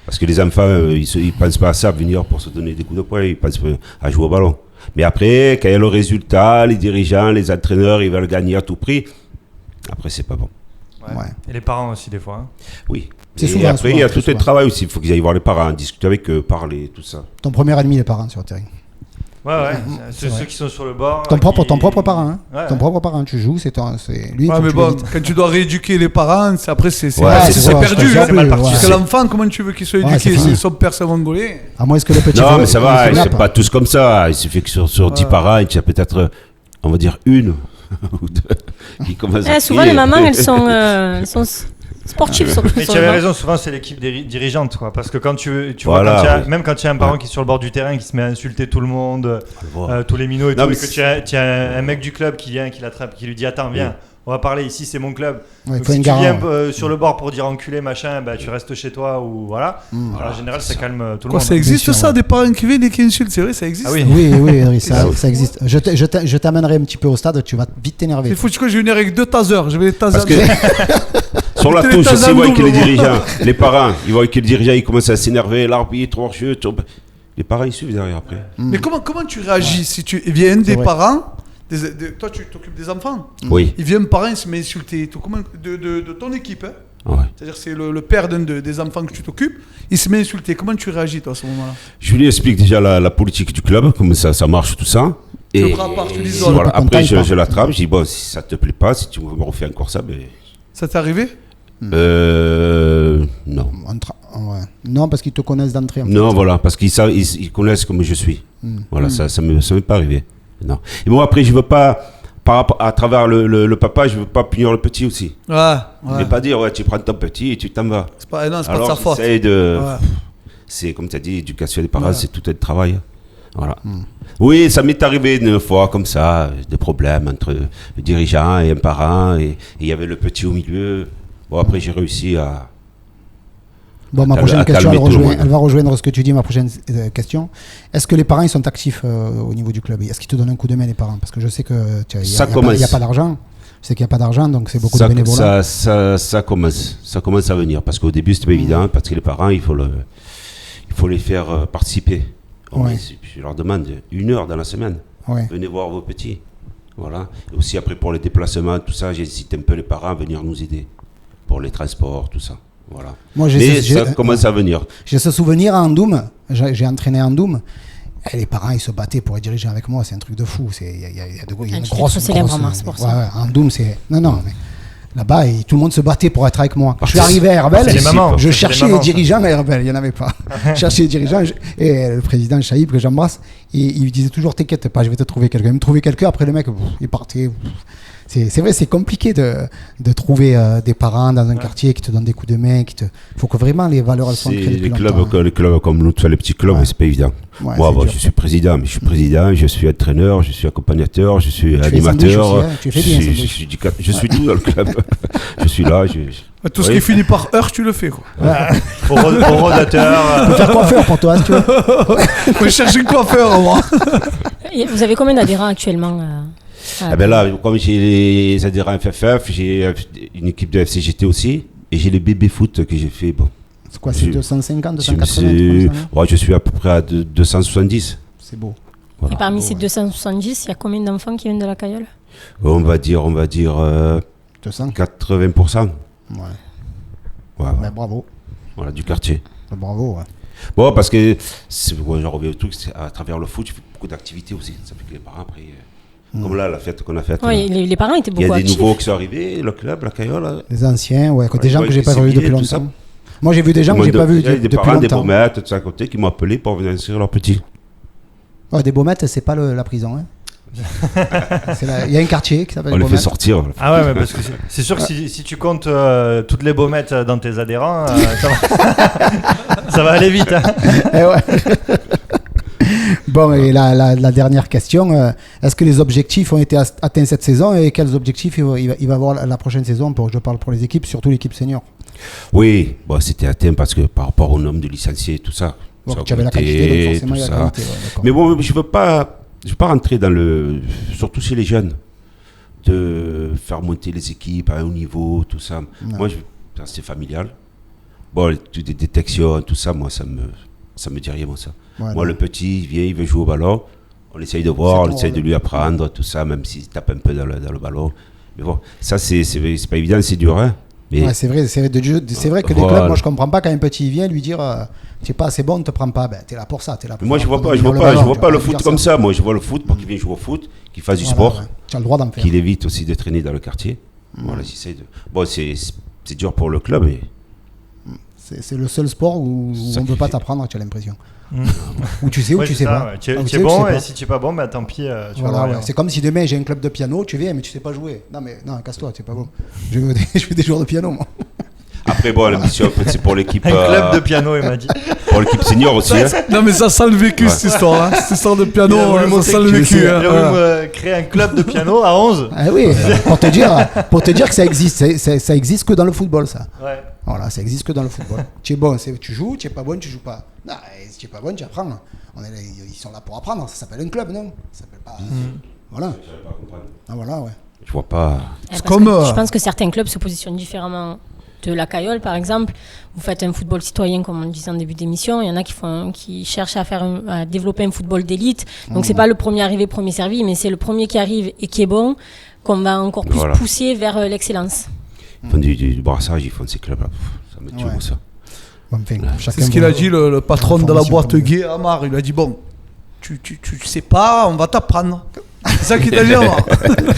Parce que les enfants, ils pensent pas à ça, venir pour se donner des coups de poing, ils pensent à jouer au ballon. Mais après, quand il y a le résultat, les dirigeants, les entraîneurs, ils veulent gagner à tout prix. Après, c'est pas bon. Ouais. Ouais. Et les parents aussi, des fois. Hein. Oui. C'est Et souvent, après, il y a souvent, tout c'est un souvent. travail aussi. Il faut qu'ils aillent voir les parents, discuter avec eux, parler, tout ça. Ton premier ennemi, les parents sur le terrain. Ouais, c'est ceux vrai. qui sont sur le bord. Ton propre parent. Hein. Ouais, Ton ouais. propre parent, tu joues, c'est lui. Ouais, faut que mais tu bon, l'évites. quand tu dois rééduquer les parents, après, c'est Ouais, c'est ça, perdu. je te hein. jure, mal parti. Parce que ouais. l'enfant, comment tu veux qu'il soit Ouais, c'est éduqué fini. si son père c'est mongolais? À moins que le petit. Non, mais ça va, il se c'est nappe. pas tous comme ça. Il suffit que sur 10 parents, il y a peut-être, on va dire, une ou deux qui commencent à Souvent, crier. les mamans, elles sont sportives. sur Mais sur tu le avais banc. raison, souvent c'est l'équipe dirigeante, quoi. Parce que quand tu Voilà, vois, ouais. même quand tu as un parent Ouais. qui est sur le bord du terrain, qui se met à insulter tout le monde, Voilà. tous les minots et Non, tout, mais et que tu as un mec du club qui vient, qui l'attrape, qui lui dit attends, viens, on va parler ici, c'est mon club. Ouais, Donc, faut si un tu garant. viens sur le bord pour dire enculé, machin, bah, tu restes chez toi ou voilà. Alors, en général, ça calme tout le Quoi, monde. ça existe sûr, ça, ouais. des parents qui viennent et qui insultent? C'est vrai, ça existe. Ah oui. Oui, ça existe. Je t'amènerai un petit peu au stade, tu vas vite t'énerver. C'est fou, tu vois, je vais venir avec 2 tasers. Je vais les taser. Parce que sur la Mettez les touche, tasers s'ils voient double, que les moi. dirigeants, les parents, ils voient que les dirigeants, ils commencent à s'énerver, l'arbitre, hors-jeu, les parents, ils suivent derrière après. Mais comment tu réagis si tu viens des vrai. parents, toi tu t'occupes des enfants, Oui. il vient un parent, il se met à insulter, tout, de ton équipe, hein. Ouais. C'est-à-dire c'est le père des enfants que tu t'occupes, il se met à insulter. Comment tu réagis toi à ce moment-là? Je lui explique déjà la politique du club, comment ça marche, tout ça. Tu le prends à part, tu l'isoles. Voilà. Pas content, Après, il part. je l'attrape, je dis, bon, si ça te plaît pas, si tu me refais encore ça, ben. Ça t'est arrivé? Non. Ouais. Non, parce qu'ils te connaissent d'entrée. en fait. Non, voilà, parce qu'ils savent, ils connaissent comme je suis. Voilà, ça m'est pas arrivé. Non. Et moi, après, je veux pas, à travers le papa, je veux pas punir le petit aussi. Ouais. Je vais pas dire, ouais, tu prends ton petit et tu t'en vas. C'est pas, non, c'est pas Alors, de sa faute. j'essaie de. Ouais. C'est comme tu as dit, l'éducation des parents, Ouais. c'est tout un travail. Voilà. Oui, ça m'est arrivé une fois comme ça, des problèmes entre le dirigeant et un parent, et il y avait le petit au milieu. Bon, après, j'ai réussi à. Bon, ma À prochaine question, calmer tout le monde. elle va rejoindre ce que tu dis, ma prochaine question. Est-ce que les parents ils sont actifs au niveau du club? Est-ce qu'ils te donnent un coup de main, les parents? Parce que je sais qu'il n'y a pas d'argent. Je sais qu'il n'y a pas d'argent, donc c'est beaucoup de bénévolat. Ça commence à venir, parce qu'au début, c'était pas évident, parce que les parents, il faut les faire participer. Bon, Ouais. je leur demande 1 heure dans la semaine. Ouais. Venez voir vos petits. Voilà. Et aussi, après, pour les déplacements, tout ça, j'incite un peu les parents à venir nous aider pour les transports, tout ça. Voilà. Moi, Mais ça commence à venir. J'ai ce souvenir à Andoum, j'ai entraîné à Andoum, et les parents ils se battaient pour être dirigeants avec moi, c'est un truc de fou. Il y a une tu t'es grosse. trop célèbre en mars, c'est pour ça. Ouais, à Andoum, c'est. Non, mais là-bas, tout le monde se battait pour être avec moi. Quand je suis c'est- arrivé à Herbel, c'est les mamans, je c'est cherchais les les mamans, dirigeants à Herbel, il n'y en avait pas. Je cherchais les dirigeants, et le président Chaïb, que j'embrasse, il me disait toujours t'inquiète pas, je vais te trouver quelqu'un. Il me trouvait quelqu'un, après le mec, il partait. C'est vrai, c'est compliqué de trouver des parents dans un quartier qui te donnent des coups de main. Il faut que vraiment les valeurs elles soient C'est ancrées depuis les longtemps. clubs comme nous, tous les petits clubs, Ouais. c'est pas évident. Ouais, Moi, c'est bon, dur. je suis président, mais je suis président, je suis entraîneur, je suis accompagnateur, je suis fais les animateur. sandwichs aussi, hein, tu fais bien les sandwichs. Je suis tout dans le club. Je suis là. Tout ce Oui. qui finit par heure, tu le fais, quoi. Au rodateur. Tu peux faire coiffeur pour toi, si tu veux. Moi, je cherche une coiffeur, moi. Et vous avez combien d'adhérents actuellement Ah ben là, comme j'ai les adhérents FFF, j'ai une équipe de FCGT aussi, et j'ai les bébés foot que j'ai fait. Bon, C'est quoi, c'est Je- 250, je me 280 suis- comme ça, non ouais, je suis à peu près à 270. C'est beau. Voilà. Et parmi ces 270, il y a combien d'enfants qui viennent de la Cayolle? On va dire 200. 80%. Ouais. Ouais, ouais. Ben, bravo. Voilà, du quartier. Bravo. Ouais. Bon, parce que j'en reviens au truc, c'est à travers le foot, je fais beaucoup d'activités aussi. Ça fait que les parents, après, comme là, la fête qu'on a faite, Oui, les parents étaient il y beaucoup a des actifs. nouveaux qui sont arrivés, le club, la Cayolle. Les anciens, ouais, des Ouais, gens ouais, que j'ai qui pas vus signaient, depuis tout ça. longtemps. Moi, j'ai vu des gens que j'ai pas vus Il y a des depuis parents, des longtemps. baumettes, de ça côté, qui m'ont appelé pour venir inscrire leurs petits. Ouais, des baumettes, c'est pas la prison. Hein. Il y a un quartier qui s'appelle On les fait Baumettes. sortir. Ah ouais, mais parce que c'est sûr que si tu comptes toutes les baumettes dans tes adhérents, ça va aller vite. Hein. Eh ouais. Bon, et la dernière question, est-ce que les objectifs ont été atteints cette saison et quels objectifs il va avoir la prochaine saison? Je parle pour les équipes, surtout l'équipe senior. Oui, bon, c'était atteint parce que par rapport au nombre de licenciés et tout ça. Bon, ça a tu avais la augmenté, quantité, donc forcément tout il y a la ça. qualité. Ouais, d'accord. Mais bon, je veux pas rentrer dans le, surtout chez les jeunes, de faire monter les équipes à un haut niveau, tout ça. Non. Moi, ça, c'est familial. Bon, toutes les détections, tout ça, moi, ça me dit rien, moi, ça. Ouais, Moi, non. le petit, il vient, il veut jouer au ballon. On essaye de voir, C'est on ton essaye rôle. de lui apprendre, tout ça, même s'il tape un peu dans le ballon. Mais bon, ça, c'est pas évident, c'est dur, hein. Mais Ouais, c'est vrai que les Voilà. clubs, moi je comprends pas quand un petit vient lui dire t'es pas assez bon, ne te prends pas. Ben, t'es là pour ça, t'es là pour moi, je faire vois pas, prendre je vois le pas, ballon, je vois tu pas vas le lui dire foot comme ça. Moi, je vois le foot pour qu'il vienne jouer au foot, qu'il fasse du Voilà, sport, ouais. Tu as le droit d'en faire. qu'il évite aussi de traîner dans le quartier. Voilà, j'essaie de. Bon, c'est dur pour le club, mais C'est le seul sport où on ne peut pas t'apprendre, tu as l'impression. Ou tu sais ou Ouais, tu c'est sais ça, pas. ouais. Tu Ah, ou es tu sais ou tu bon sais et pas. si tu es pas bon, bah tant pis. Tu vas Voilà, voir ouais. rien. C'est comme si demain j'ai un club de piano, tu viens mais tu sais pas jouer. Non, casse-toi, c'est pas bon. Je veux des joueurs de piano, moi. après, bon, la mission, c'est pour l'équipe. Un club de piano, il m'a dit. Pour l'équipe senior aussi, hein. Non, mais ça sent le vécu, Ouais. cette histoire. Hein. Cette histoire de piano, Il a voulu ça montrer sent le qu'il- vécu. Il hein. a voulu créer un club de piano à 11. Ah oui, pour te dire que ça existe. Ça existe que dans le football, ça. Ouais. Voilà, ça existe que dans le football. Tu es bon, tu joues, tu es pas bon, tu joues pas. Non, si tu es pas bon, tu apprends. Ils sont là pour apprendre, ça s'appelle un club, non? Ça s'appelle pas. Voilà. Ah voilà, ouais. Je vois pas. Parce comme, que je pense que certains clubs se positionnent différemment de la Cayolle, par exemple. Vous faites un football citoyen, comme on le disait en début d'émission. Il y en a qui cherchent à développer un football d'élite. Donc, c'est pas le premier arrivé, premier servi, mais c'est le premier qui arrive et qui est bon qu'on va encore plus Voilà. pousser vers l'excellence. Ils font du brassage, ils font ces clubs-là. Pff, ça me tue, Ouais. moi, ça. Bon, enfin, chacun C'est ce qu'il voit- a dit, le patron de la Information boîte comme- gay, Amar. Il a dit bon, tu sais pas, on va t'apprendre. C'est ça qu'il t'a dit, Amar.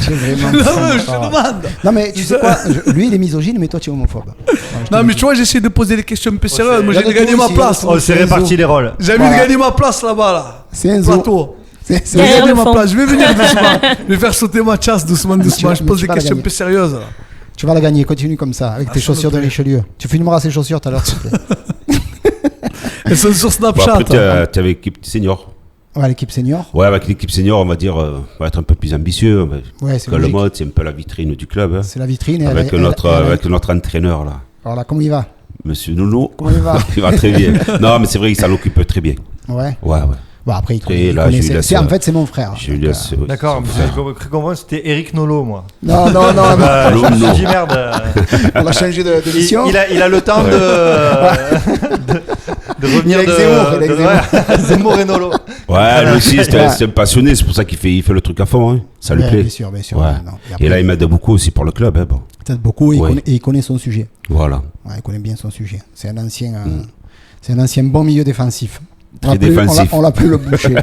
C'est vraiment Non, ça, mais je te ça. demande. Non, mais tu sais quoi? Lui, il est misogyne, mais toi, tu es homophobe. Voilà, je te Non, le mais dis. tu vois, j'essaie de poser des questions un peu sérieuses. Moi, Il y a j'ai de gagné tout ma ici, place. il y a de Oh, c'est réparti les rôles. J'ai envie Voilà. de gagner ma place là-bas, là. C'est un zoo. Plateau. C'est- Je vais Derrière gagner le ma fond. place, je vais venir doucement. Je vais faire sauter ma chasse doucement. Mais Je pose tu des vas la questions un gagner. peu sérieuses. Là. Tu vas la gagner, continue comme ça, avec tes ça me chaussures de plaît. Richelieu. Tu filmeras ces chaussures tout à l'heure, s'il te plaît. Elles sont sur Bon, Snapchat. après, tu avec l'équipe senior. Ouais, l'équipe senior. Ouais, avec l'équipe senior, on va dire, on va être un peu plus ambitieux. Ouais, c'est Parce que le logique. mode, c'est un peu la vitrine du club. Hein. C'est la vitrine. et Avec, avec notre entraîneur, là. Alors là, comment il va? Monsieur Nounou. Comment il va? Il va très bien. Non, mais c'est vrai qu'il s'en occupe très bien. Ouais. Ouais. Bon, après, il Et connaît. là, je lui laisse, En fait, c'est mon frère. Je lui Donc, laisse. D'accord, son mais frère. j'ai cru comprendre que c'était Eric Nolo, moi. Non, non, non, non. Je me Nolo. suis dit merde. On a changé de mission. Il a le temps de revenir Il est avec Zemmour, il est avec ouais, Zemmour et Nolo. Ouais, lui aussi, c'est un passionné, c'est pour ça qu'il fait le truc à fond. Hein. Ça lui Ouais, plaît. bien sûr, bien sûr. Ouais. Non. Et là, il m'aide beaucoup aussi pour le club. Hein, bon. Peut-être beaucoup, et Ouais. il connaît son sujet. Voilà. Ouais, il connaît bien son sujet. C'est un ancien bon milieu défensif. Très défensif. On l'appelle le boucher.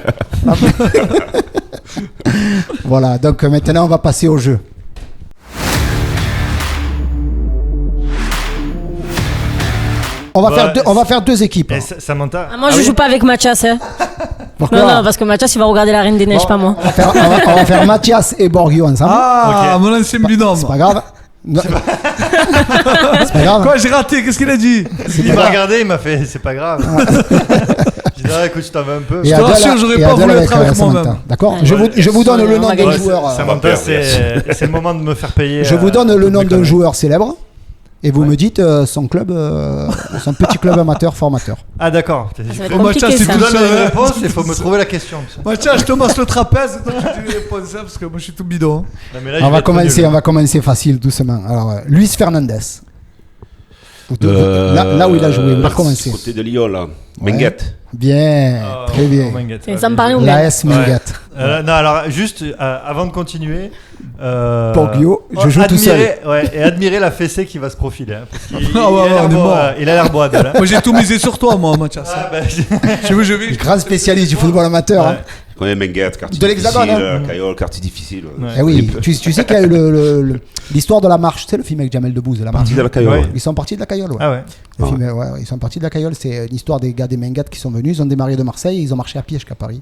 Voilà, donc maintenant on va passer au jeu. On va faire deux équipes. Et Samantha. Ah, moi, je joue pas avec Mathias. Hein. Pourquoi Non, parce que Mathias, il va regarder la Reine des Neiges, pas moi. On va faire Mathias et Borgio ensemble. Ah, Ok. mon ancien binôme. C'est pas grave. Non. C'est pas grave. Quoi, j'ai raté, qu'est-ce qu'il a dit? Il m'a regardé, il m'a fait c'est pas grave. J'ai dit ah, écoute, je t'en veux un peu. Et te Adèle- rassure, j'aurais et pas Adèle voulu être avec Samantha. moi-même. D'accord. Ouais. Je vous donne le nom Ouais, d'un Ouais, joueur. Samantha, c'est le moment de me faire payer. Je vous donne le nom d'un conneries. joueur célèbre. Et vous me dites son club, son petit club amateur formateur. Ah d'accord. Ça va Je être Bon, compliqué, Mathias, ça. c'est vous donne tout une seul. réponse, il faut me trouver la question. Moi, tiens, je te masse le trapèze et toi, tu dis les réponses, hein, parce que moi, je suis tout bidon. Non, mais là, On va commencer facile, doucement. Alors, Luis Fernandez. Là où il a joué, on va commencer. Côté de Lyon, là. Ouais. Menguette. Bien, très bien. Ça me paraît ou L'AS Menguette. Non, alors juste avant de continuer. Borgio, je joue tout seul. Ouais, et admirer la fessée qui va se profiler. Hein, parce qu'il- Ah ouais, il a l'air on est beau, mort. il a l'air beau, Adèle. Hein. Moi, j'ai tout misé sur toi, moi, Mathias. Ah, bah, Je vais. Grand spécialiste du football amateur. Ouais. Hein. Je connais Menguette, quartier De l'Hexagone, difficile, Caillol, quartier difficile. Ouais. Eh oui, tu sais qu'il y a eu l'histoire de la marche, tu sais le film avec Jamel Debbouze, la marche. Parti de la Caillol. Ouais. Ouais. Ils sont partis de la Caillole. Ouais. Ah ouais. Le Ah film, ouais, ils sont partis de la Caillole. C'est une histoire des gars des Menguettes qui sont venus. Ils ont démarré de Marseille et ils ont marché à pied jusqu'à Paris.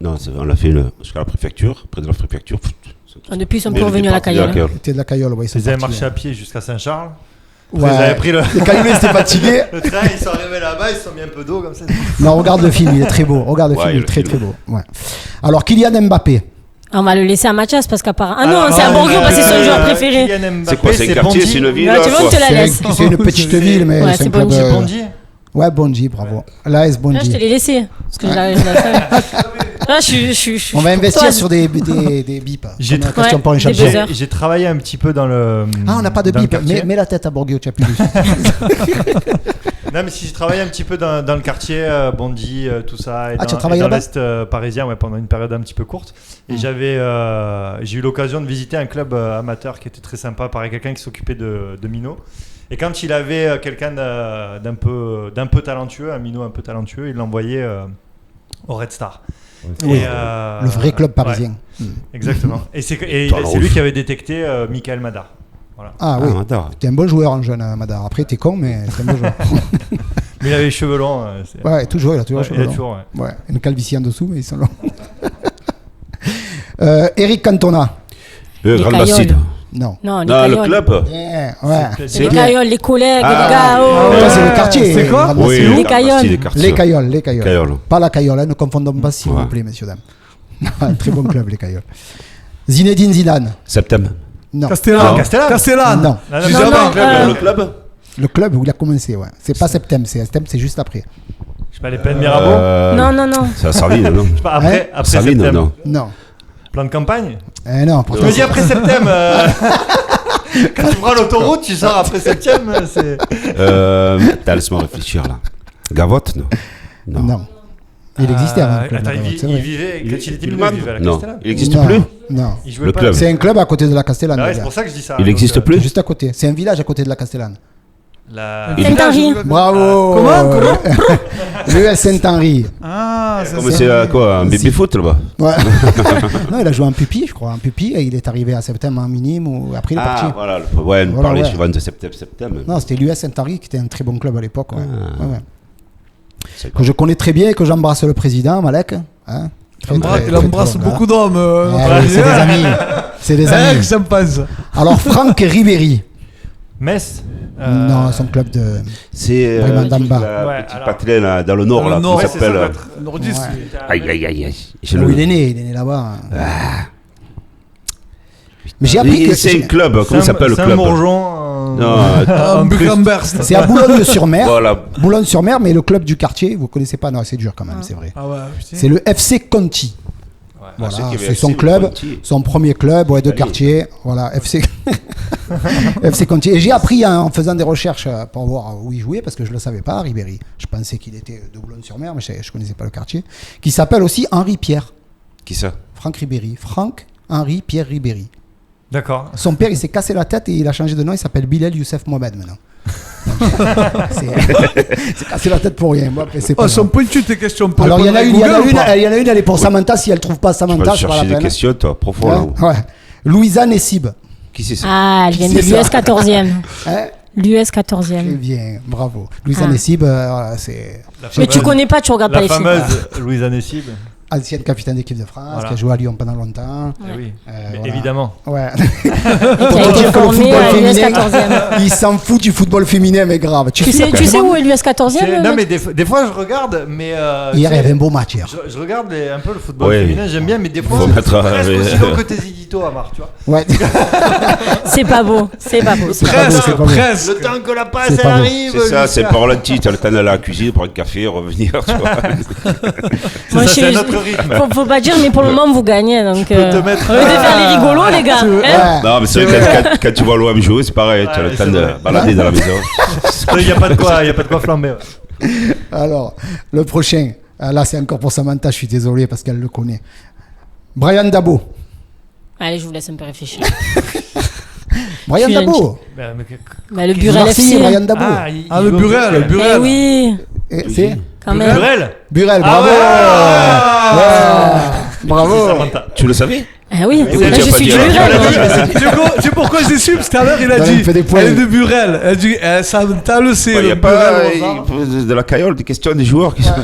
Non, on l'a fait jusqu'à la préfecture, près de la préfecture. Depuis, ils sont Mais plus on était revenus à la parti de la Caillole. Caillole. C'était de la Caillole, ouais. Ils sont Ils avaient partis, marché à pied jusqu'à Saint-Charles. ouais. Ils avaient pris le Les Caillolais étaient fatigués. train, ils sont arrivés là-bas, ils se sont mis un peu d'eau comme ça. Non, regarde le film, il est très beau. Regarde le Ouais, film, il est le très film. très beau. Ouais. Alors, Kylian Mbappé. On va le laisser à Mathias parce qu'apparemment. Ah Alors, non, c'est à Borgio parce que c'est son joueur préféré. Kylian Mbappé, C'est quoi, c'est un quartier, Bondy. c'est une ville Ouais, tu vois, quoi. on te la laisse. C'est une petite ville, mais Ouais, c'est c'est un club. Bondy. Bondy. Ouais, Bondy, bravo. L'AS Là, je te Bondy. l'ai laissé. Parce que je l'avais Là, je On va investir courtoise. sur des bips. J'ai Comme la tra- question pour les des champions. buzzers. J'ai travaillé un petit peu dans le. Ah, on n'a pas de dans le bip. quartier. Mets la tête à Borgio, tu as plus dessus. Non, mais si j'ai travaillé un petit peu dans le quartier, Bondy, tout ça, et Ah, tu as dans, travaillé et dans là-bas l'Est parisien, ouais, pendant une période un petit peu courte. Et j'ai eu l'occasion de visiter un club amateur qui était très sympa, par quelqu'un qui s'occupait de minots. Et quand il avait quelqu'un d'un peu talentueux, un minot un peu talentueux, il l'envoyait au Red Star. Oui, Et, le vrai club parisien. ouais, exactement. Et c'est Talent lui ouf. qui avait détecté Michael Madar. Voilà. Ah oui, Madar. t'es un bon joueur, un jeune Madar. Après, t'es con, mais c'est un bon joueur. Mais il avait les cheveux longs. Ouais, toujours, il a toujours Ouais, les cheveux il a longs. toujours, ouais. Ouais, une calvitie en dessous, mais ils sont longs. Eric Cantona. Le Les Grand Cailloles. Bastide. Non. Non, les Non, le Cailloles. club. Bien, ouais. C'est les bien. Cailloles, les collègues, Ah, les gars. ouais. oh. Ah ouais. Ça, c'est le quartier. C'est quoi Grand Oui, Bastide. le Les Grand Cailloles. Bastide, quartier. Les Cailloles, les Cailloles. Cailloles. Pas la Caillole, hein, ne confondons pas s'il Ouais. vous plaît, messieurs, dames. Très bon club, les Cailloles. Zinedine Zidane. Septembre. Non. Castellane. Ah, Castellane. Castellane. Non. Non, J'ai non, jamais non, un club. Le club Le club où il a commencé, ouais. C'est pas septembre, c'est juste après. Je sais pas, les peines Mirabeau. Non, non. C'est à Sarvine, non Je sais pas, après Sarvine, septembre. non. Non. Plan de campagne. Non, pour Je me dis après septembre. Quand tu prends l'autoroute, tu sors après septembre. C'est. Attends, laisse-moi réfléchir là. Gavotte, non. Non. Il existait avant le club. Attends, de Gavotte, c'est il vrai. vivait. Quand il était Il minot, il vivait à la Non, Castellane. il n'existe Non, plus. Non. Il jouait Le pas. club. C'est un club à côté de la Castellane. Ah ouais, les c'est gars. pour ça que je dis ça. Il n'existe plus. Juste à côté. C'est un village à côté de la Castellane. La... Il- Saint-Henri. Bravo. Comment L'US Saint-Henri. Ah, ça Comme c'est quoi, un baby foot là-bas. Ouais. Non, il a joué en pupille, je crois. En pupille, et il est arrivé à septembre en minime. Ou après, il est parti. Ah, voilà. Ouais, nous Voilà, parlait ouais. souvent de septembre. Non, c'était l'US Saint-Henri qui était un très bon club à l'époque. Ouais. Ah. Ouais, ouais. C'est Que je connais très bien et que j'embrasse le président, Malek. Hein, Il embrasse beaucoup d'hommes. C'est des amis. C'est des amis. Que ça me passe. Alors, Franck Ribéry. Metz. Non, son club de. C'est Vraiment d'en bas. la Ouais, petite alors. patrie là, dans le nord, Dans là, le nord, qui ouais, c'est ça, s'appelle. doit être- Nordiste. Ouais. Aïe, aïe, aïe, aïe. J'ai Là où le- il est né là-bas. Mais j'ai appris que. C'est un club, comment il s'appelle le club? Saint-Bourgeon. Non, Un Bucamberst. C'est à Boulogne-sur-Mer. voilà. Boulogne-sur-Mer, mais le club du quartier, vous connaissez pas? Non, c'est dur quand même, c'est vrai. Ah ouais, putain. C'est le FC Conti. Voilà, ceux qui avaient c'est son FC, club, Conti. son premier club de Allez. quartier. Voilà, FC. FC Conti. Et j'ai appris en faisant des recherches pour voir où il jouait, parce que je ne le savais pas, Ribéry. Je pensais qu'il était de Boulogne-sur-Mer, mais je ne connaissais pas le quartier. Qui s'appelle aussi Henri Pierre. Qui ça? Franck Ribéry. Franck Henri Pierre Ribéry. D'accord. Son père, il s'est cassé la tête et il a changé de nom. Il s'appelle Bilal Youssef Mohamed maintenant. C'est cassé la tête pour rien. Bon, après, c'est pas Oh, sont grave. pointues tes questions. Pour Alors, il y en a répondre une, à Google ou pas elle est pour Samantha. Si elle trouve pas Tu Samantha, vas c'est pas la chercher des peine. questions, toi, profond là. Ouais, ouais. Louisa Nessib. Qui c'est ça? Ah, elle vient de C'est ça. l'US 14e. Hein L'US Très 14e. bien, bravo. Louisa Ah. Nessib, voilà, c'est Mais tu connais pas, tu regardes pas La les films. fameuse Louisa Nessib. ancienne capitaine d'équipe de France, Voilà. qui a joué à Lyon pendant longtemps. Eh oui, mais voilà. évidemment. Ouais. Et qui a Pour été dire que le formé football à l'US féminin, 14e. il s'en fout du football féminin, mais grave. Tu sais où est l'US 14e? Non, mais des fois, je regarde, mais. Hier, tu il y sais, avait un beau match hier. Je regarde un peu le football Ouais. féminin, j'aime bien, mais des fois, Faut c'est mettre, presque ouais. aussi long que tes éditos, Amar, tu vois. Ouais. C'est pas beau. C'est pas beau. C'est pas beau, c'est pas beau. Presque. Le temps que la passe, C'est elle pas beau. arrive. C'est ça, c'est jusqu'à- pas ralenti, tu as le temps d'aller à la cuisine, prendre un café, revenir, tu vois. Moi, C'est un autre rythme. Faut pas dire, mais pour le moment, vous gagnez. Donc, Peux te mettre- au lieu de faire les rigolos, les gars. hein. Ouais. Non, mais c'est vrai que quand tu vois l'OM jouer, c'est pareil, tu as Ouais, le temps c'est de vrai. balader dans la maison. Il n'y a pas de quoi flamber. Ouais. Alors, le prochain. Là, c'est encore pour Samantha, je suis désolé parce qu'elle le connaît. Brian Dabo. Allez, je vous laisse un peu réfléchir. Brian Je suis Dabo. Bah, le Du Burel Marseillais, FC. Brian Dabo. Ah, le Burel, le Eh Burel. oui, Et c'est quand même. Burel. Burel, Ah bravo. Ouais. Bravo. Samantha. Tu le savais? Ah oui, tu moi, vas je pas suis du dire, tu vas Burel. la dire. Tu sais pourquoi j'ai su? Parce que tout à l'heure, il a Ça dit. me fait des points. Elle est de Burel. Elle a dit, ça le sait. Il n'y le a pas Burel, Rosard. de la caillole, des questions des joueurs qui sont.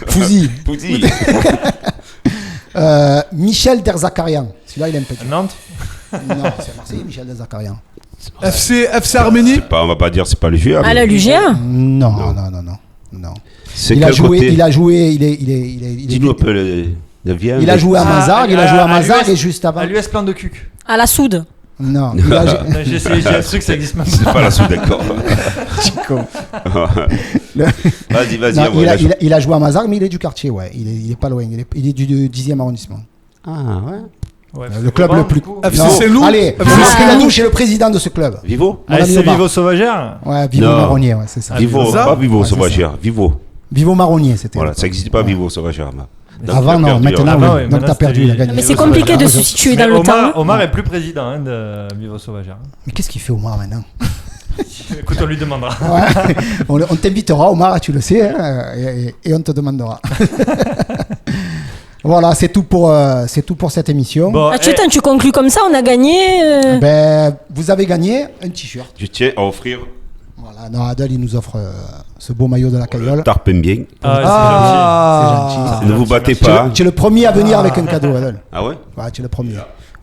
Fouzi. Pouti. Michel Derzakarian. Celui-là, il est un peu dur. Nantes. Non, c'est Marseille, Michel Derzakarian. FC Arménie. On va pas dire c'est pas le joueur. Ah, la l'UGA. Non. C'est Il a quel joué, côté? il a joué, il est. Dis-nous un peu le vient. Il a joué à Mazargues, il a joué à à Mazargues l'US et juste avant. À l'US Plan de Cuc. À la soude. Non, il a, J'ai essayé, j'ai un truc, ça existe même C'est pas. pas la sous d'accord. Chico. Vas-y, Non, envoie. il a joué à Mazargues, mais il est du quartier, ouais. Il est pas loin, il est du 10e arrondissement. Ah ouais. Ouais, Le club Vauban, le plus. du coup. FC Non. Saint-Loup. Allez, FC Marc Saint-Loup. Lanouche est le président de ce club. Vivo. Mon ami ASC Omar. Vivo Sauvagère. Ouais, Vivo Non. Marronnier, ouais, c'est ça. Vivo, ça pas Vivo Ouais, c'est Sauvagère. Vivo. Vivo Marronnier, c'était. Voilà, ça n'existe pas Vivo Sauvagère. Avant, non, maintenant, Avant, oui. oui, Donc, maintenant, t'as perdu, il a c'était- gagné. Mais c'est compliqué de se situer dans le temps. Omar est plus président hein, de Vivo Sauvagère. Mais qu'est-ce qu'il fait, Omar, maintenant? Écoute, on lui demandera. Ouais. On t'invitera, Omar, tu le sais, hein, et on te demandera. Voilà, c'est tout pour cette émission. Bon, Ah, tu conclus comme ça, on a gagné. Ben, vous avez gagné un t-shirt. Je tiens à offrir Voilà, non, Adèle, il nous offre ce beau maillot de la Caillole. Tarpin bien. Ah, C'est gentil. Ne vous battez Tu es, pas. tu es le premier à venir avec un cadeau, Adèle. Ah ouais? Ouais, tu es le premier.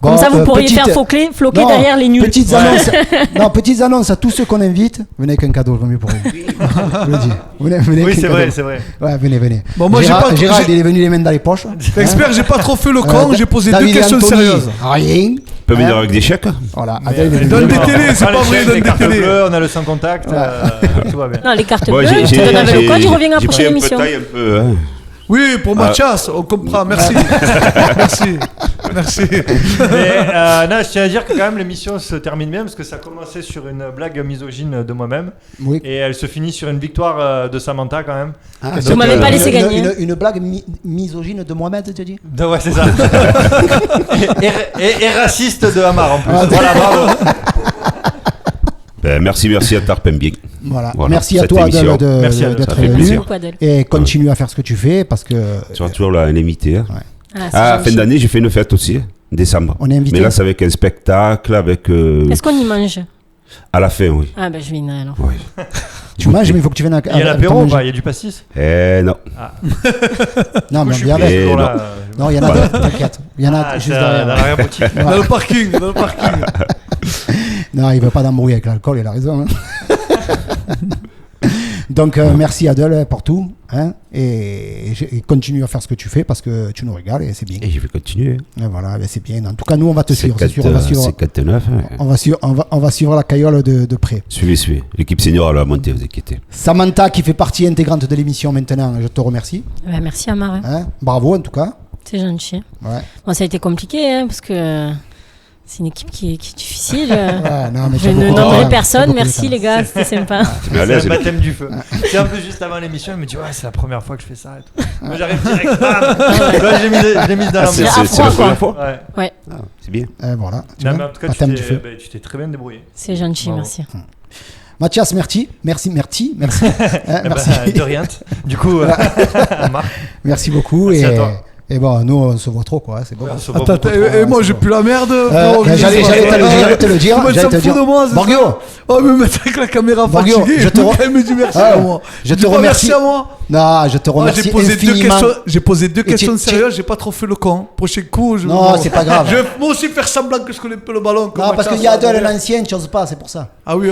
Comme Bon, ça, vous pourriez petite- faire floquer Non, derrière les nuls. Petites annonces. Non, petites annonces à tous ceux qu'on invite. Venez avec un cadeau, le mieux pour vous. Je le dis. Venez Oui, avec un c'est vrai, cadeau. c'est vrai. Ouais, venez. Bon, moi, j'ai pas- Gérard, j'ai- il est venu les mains dans les poches. Expert, j'ai pas trop fait le con, j'ai posé deux David et questions Anthony, sérieuses. Rien. Peut venir Hein? avec des chèques? Voilà, Adèle, il est donne venu. des télés, c'est pas vrai, donne les des cartes télés. bleues, on a le sans contact, tout va bien. Non, les cartes Ouais, bleues, je te donne avec le code, il revient à la j'ai pris prochaine un peu de émission. taille un peu. Hein. Oui, pour Mathias, on comprend. Merci. Merci. Mais non, je tiens à dire que quand même l'émission se termine bien parce que ça a commencé sur une blague misogyne de moi-même Oui. et elle se finit sur une victoire de Samantha quand même. Ah, Vous donc, m'avez pas laissé gagner. Une blague misogyne de Mohamed, tu dis? Ouais, c'est ça. et raciste de Hamar en plus. Ah, Voilà, bravo. Ben, merci à Tarpin bien. Voilà. Voilà, Merci à cette toi, émission. Adèle, Merci, Adèle, d'être ça fait venu. plaisir. Beaucoup, Adèle. Et continue à faire ce que tu fais parce que Tu seras toujours là, un invité. Hein. Ah, c'est Ah, gentil. fin d'année, j'ai fait une fête aussi, hein, décembre. on est invité. Mais là, c'est avec un spectacle, avec. Est-ce qu'on y mange? À la fin, oui. Ah, ben je viendrai alors. Oui. Tu manges, mais il faut que tu viennes à Il y a l'apéro, il y a du pastis. Non. Non, mais on Je suis vient pris, avec. toujours non. là. Non, il y en a deux, t'inquiète. Il y en a Ah, juste c'est derrière. dans l'arrière-boutique. Dans le parking, dans le parking. Non, il veut pas d'embrouille avec l'alcool, il a raison. Hein. Donc, merci Adèle pour tout. Hein, et continue à faire ce que tu fais parce que tu nous régales et c'est bien. Et je vais continuer. Et voilà, ben c'est bien. En tout cas, nous, on va te suivre. C'est sûr, C'est 4-9. on va suivre la caillole de près. Suivez. L'équipe senior à la montée, vous inquiétez. Samantha, qui fait partie intégrante de l'émission maintenant, je te remercie. Merci Amar. Hein, bravo en tout cas. C'est gentil. Ouais. Bon, ça a été compliqué hein, parce que c'est une équipe qui est difficile. Ouais, non, mais Je t'as ne beaucoup de nommerai talent, t'as personne. beaucoup de Merci talent. les gars, c'était sympa. Mais à C'est l'aise. le baptême du feu. C'est un peu juste avant l'émission, il me dit ouais, c'est la première fois que je fais ça. Et tout. Moi j'arrive direct. Bam Là, je l'ai mise dans C'est l'ambiance. c'est la première fois. Ouais. Ouais, Ah, c'est bien. Voilà. Tu Non, vois, mais en tout cas, baptême du feu. tu t'es très bien débrouillé. c'est gentil, Bravo. merci. Mathias, merci. Merci. Eh Hein, ben, merci. de rien. Du coup, on marche. Merci beaucoup. Merci à toi. Et bon, nous, on se voit trop, quoi. C'est bon. On se voit Attends, beaucoup et trop. moi c'est j'ai bon. plus la merde. frérot, J'allais te le dire. Moi, J'allais ça te me dire. fout de moi, c'est Borgio, ça. Oh, mais mettre avec la caméra Borgio, fatiguée. je te Elle me dit merci Ah, à moi. je Dis te pas remercie. Merci à moi. non, je te remercie infiniment. J'ai posé deux Et questions tu- sérieuses, j'ai pas trop fait le con. Prochain coup, je Non, c'est pas grave. Je vais moi aussi faire semblant que je connais peu le ballon. comme Non, parce Mathias, qu'il y a là, Adèle, derrière. l'ancienne, tu n'oses pas, c'est pour ça. Ah oui,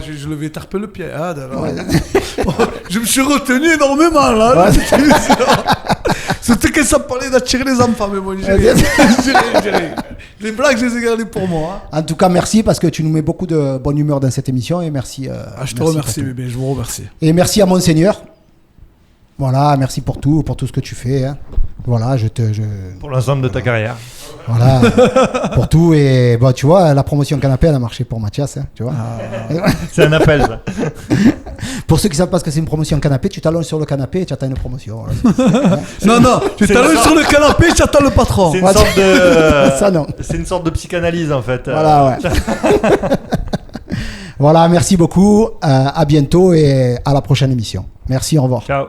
je le vais taper le pied. Ah, d'accord. Je me suis retenu énormément là. Ouais. C'était que ça parlait d'attirer les enfants, mais bon, j'ai rien. J'ai rien. Les blagues, je les ai gardées pour moi. Hein. En tout cas, merci parce que tu nous mets beaucoup de bonne humeur dans cette émission et merci. Je te merci remercie, pour tout. bébé, je vous remercie. Et merci à Monseigneur. Voilà, merci pour tout ce que tu fais. Hein. Voilà, Pour l'ensemble de ta carrière. voilà, pour tout. Et bon, tu vois, la promotion canapé, elle a marché pour Mathias. Hein, tu vois. C'est un appel, ça. Pour ceux qui ne savent pas ce que c'est une promotion canapé, tu t'allonges sur le canapé et tu attends une promotion. Voilà. Non, tu C'est t'allonges ça. sur le canapé, j'attends le patron. C'est une Ouais, sorte de. Ça, non. C'est une sorte de psychanalyse, en fait. Voilà, ouais. Voilà, merci beaucoup. À bientôt et à la prochaine émission. Merci, au revoir. Ciao.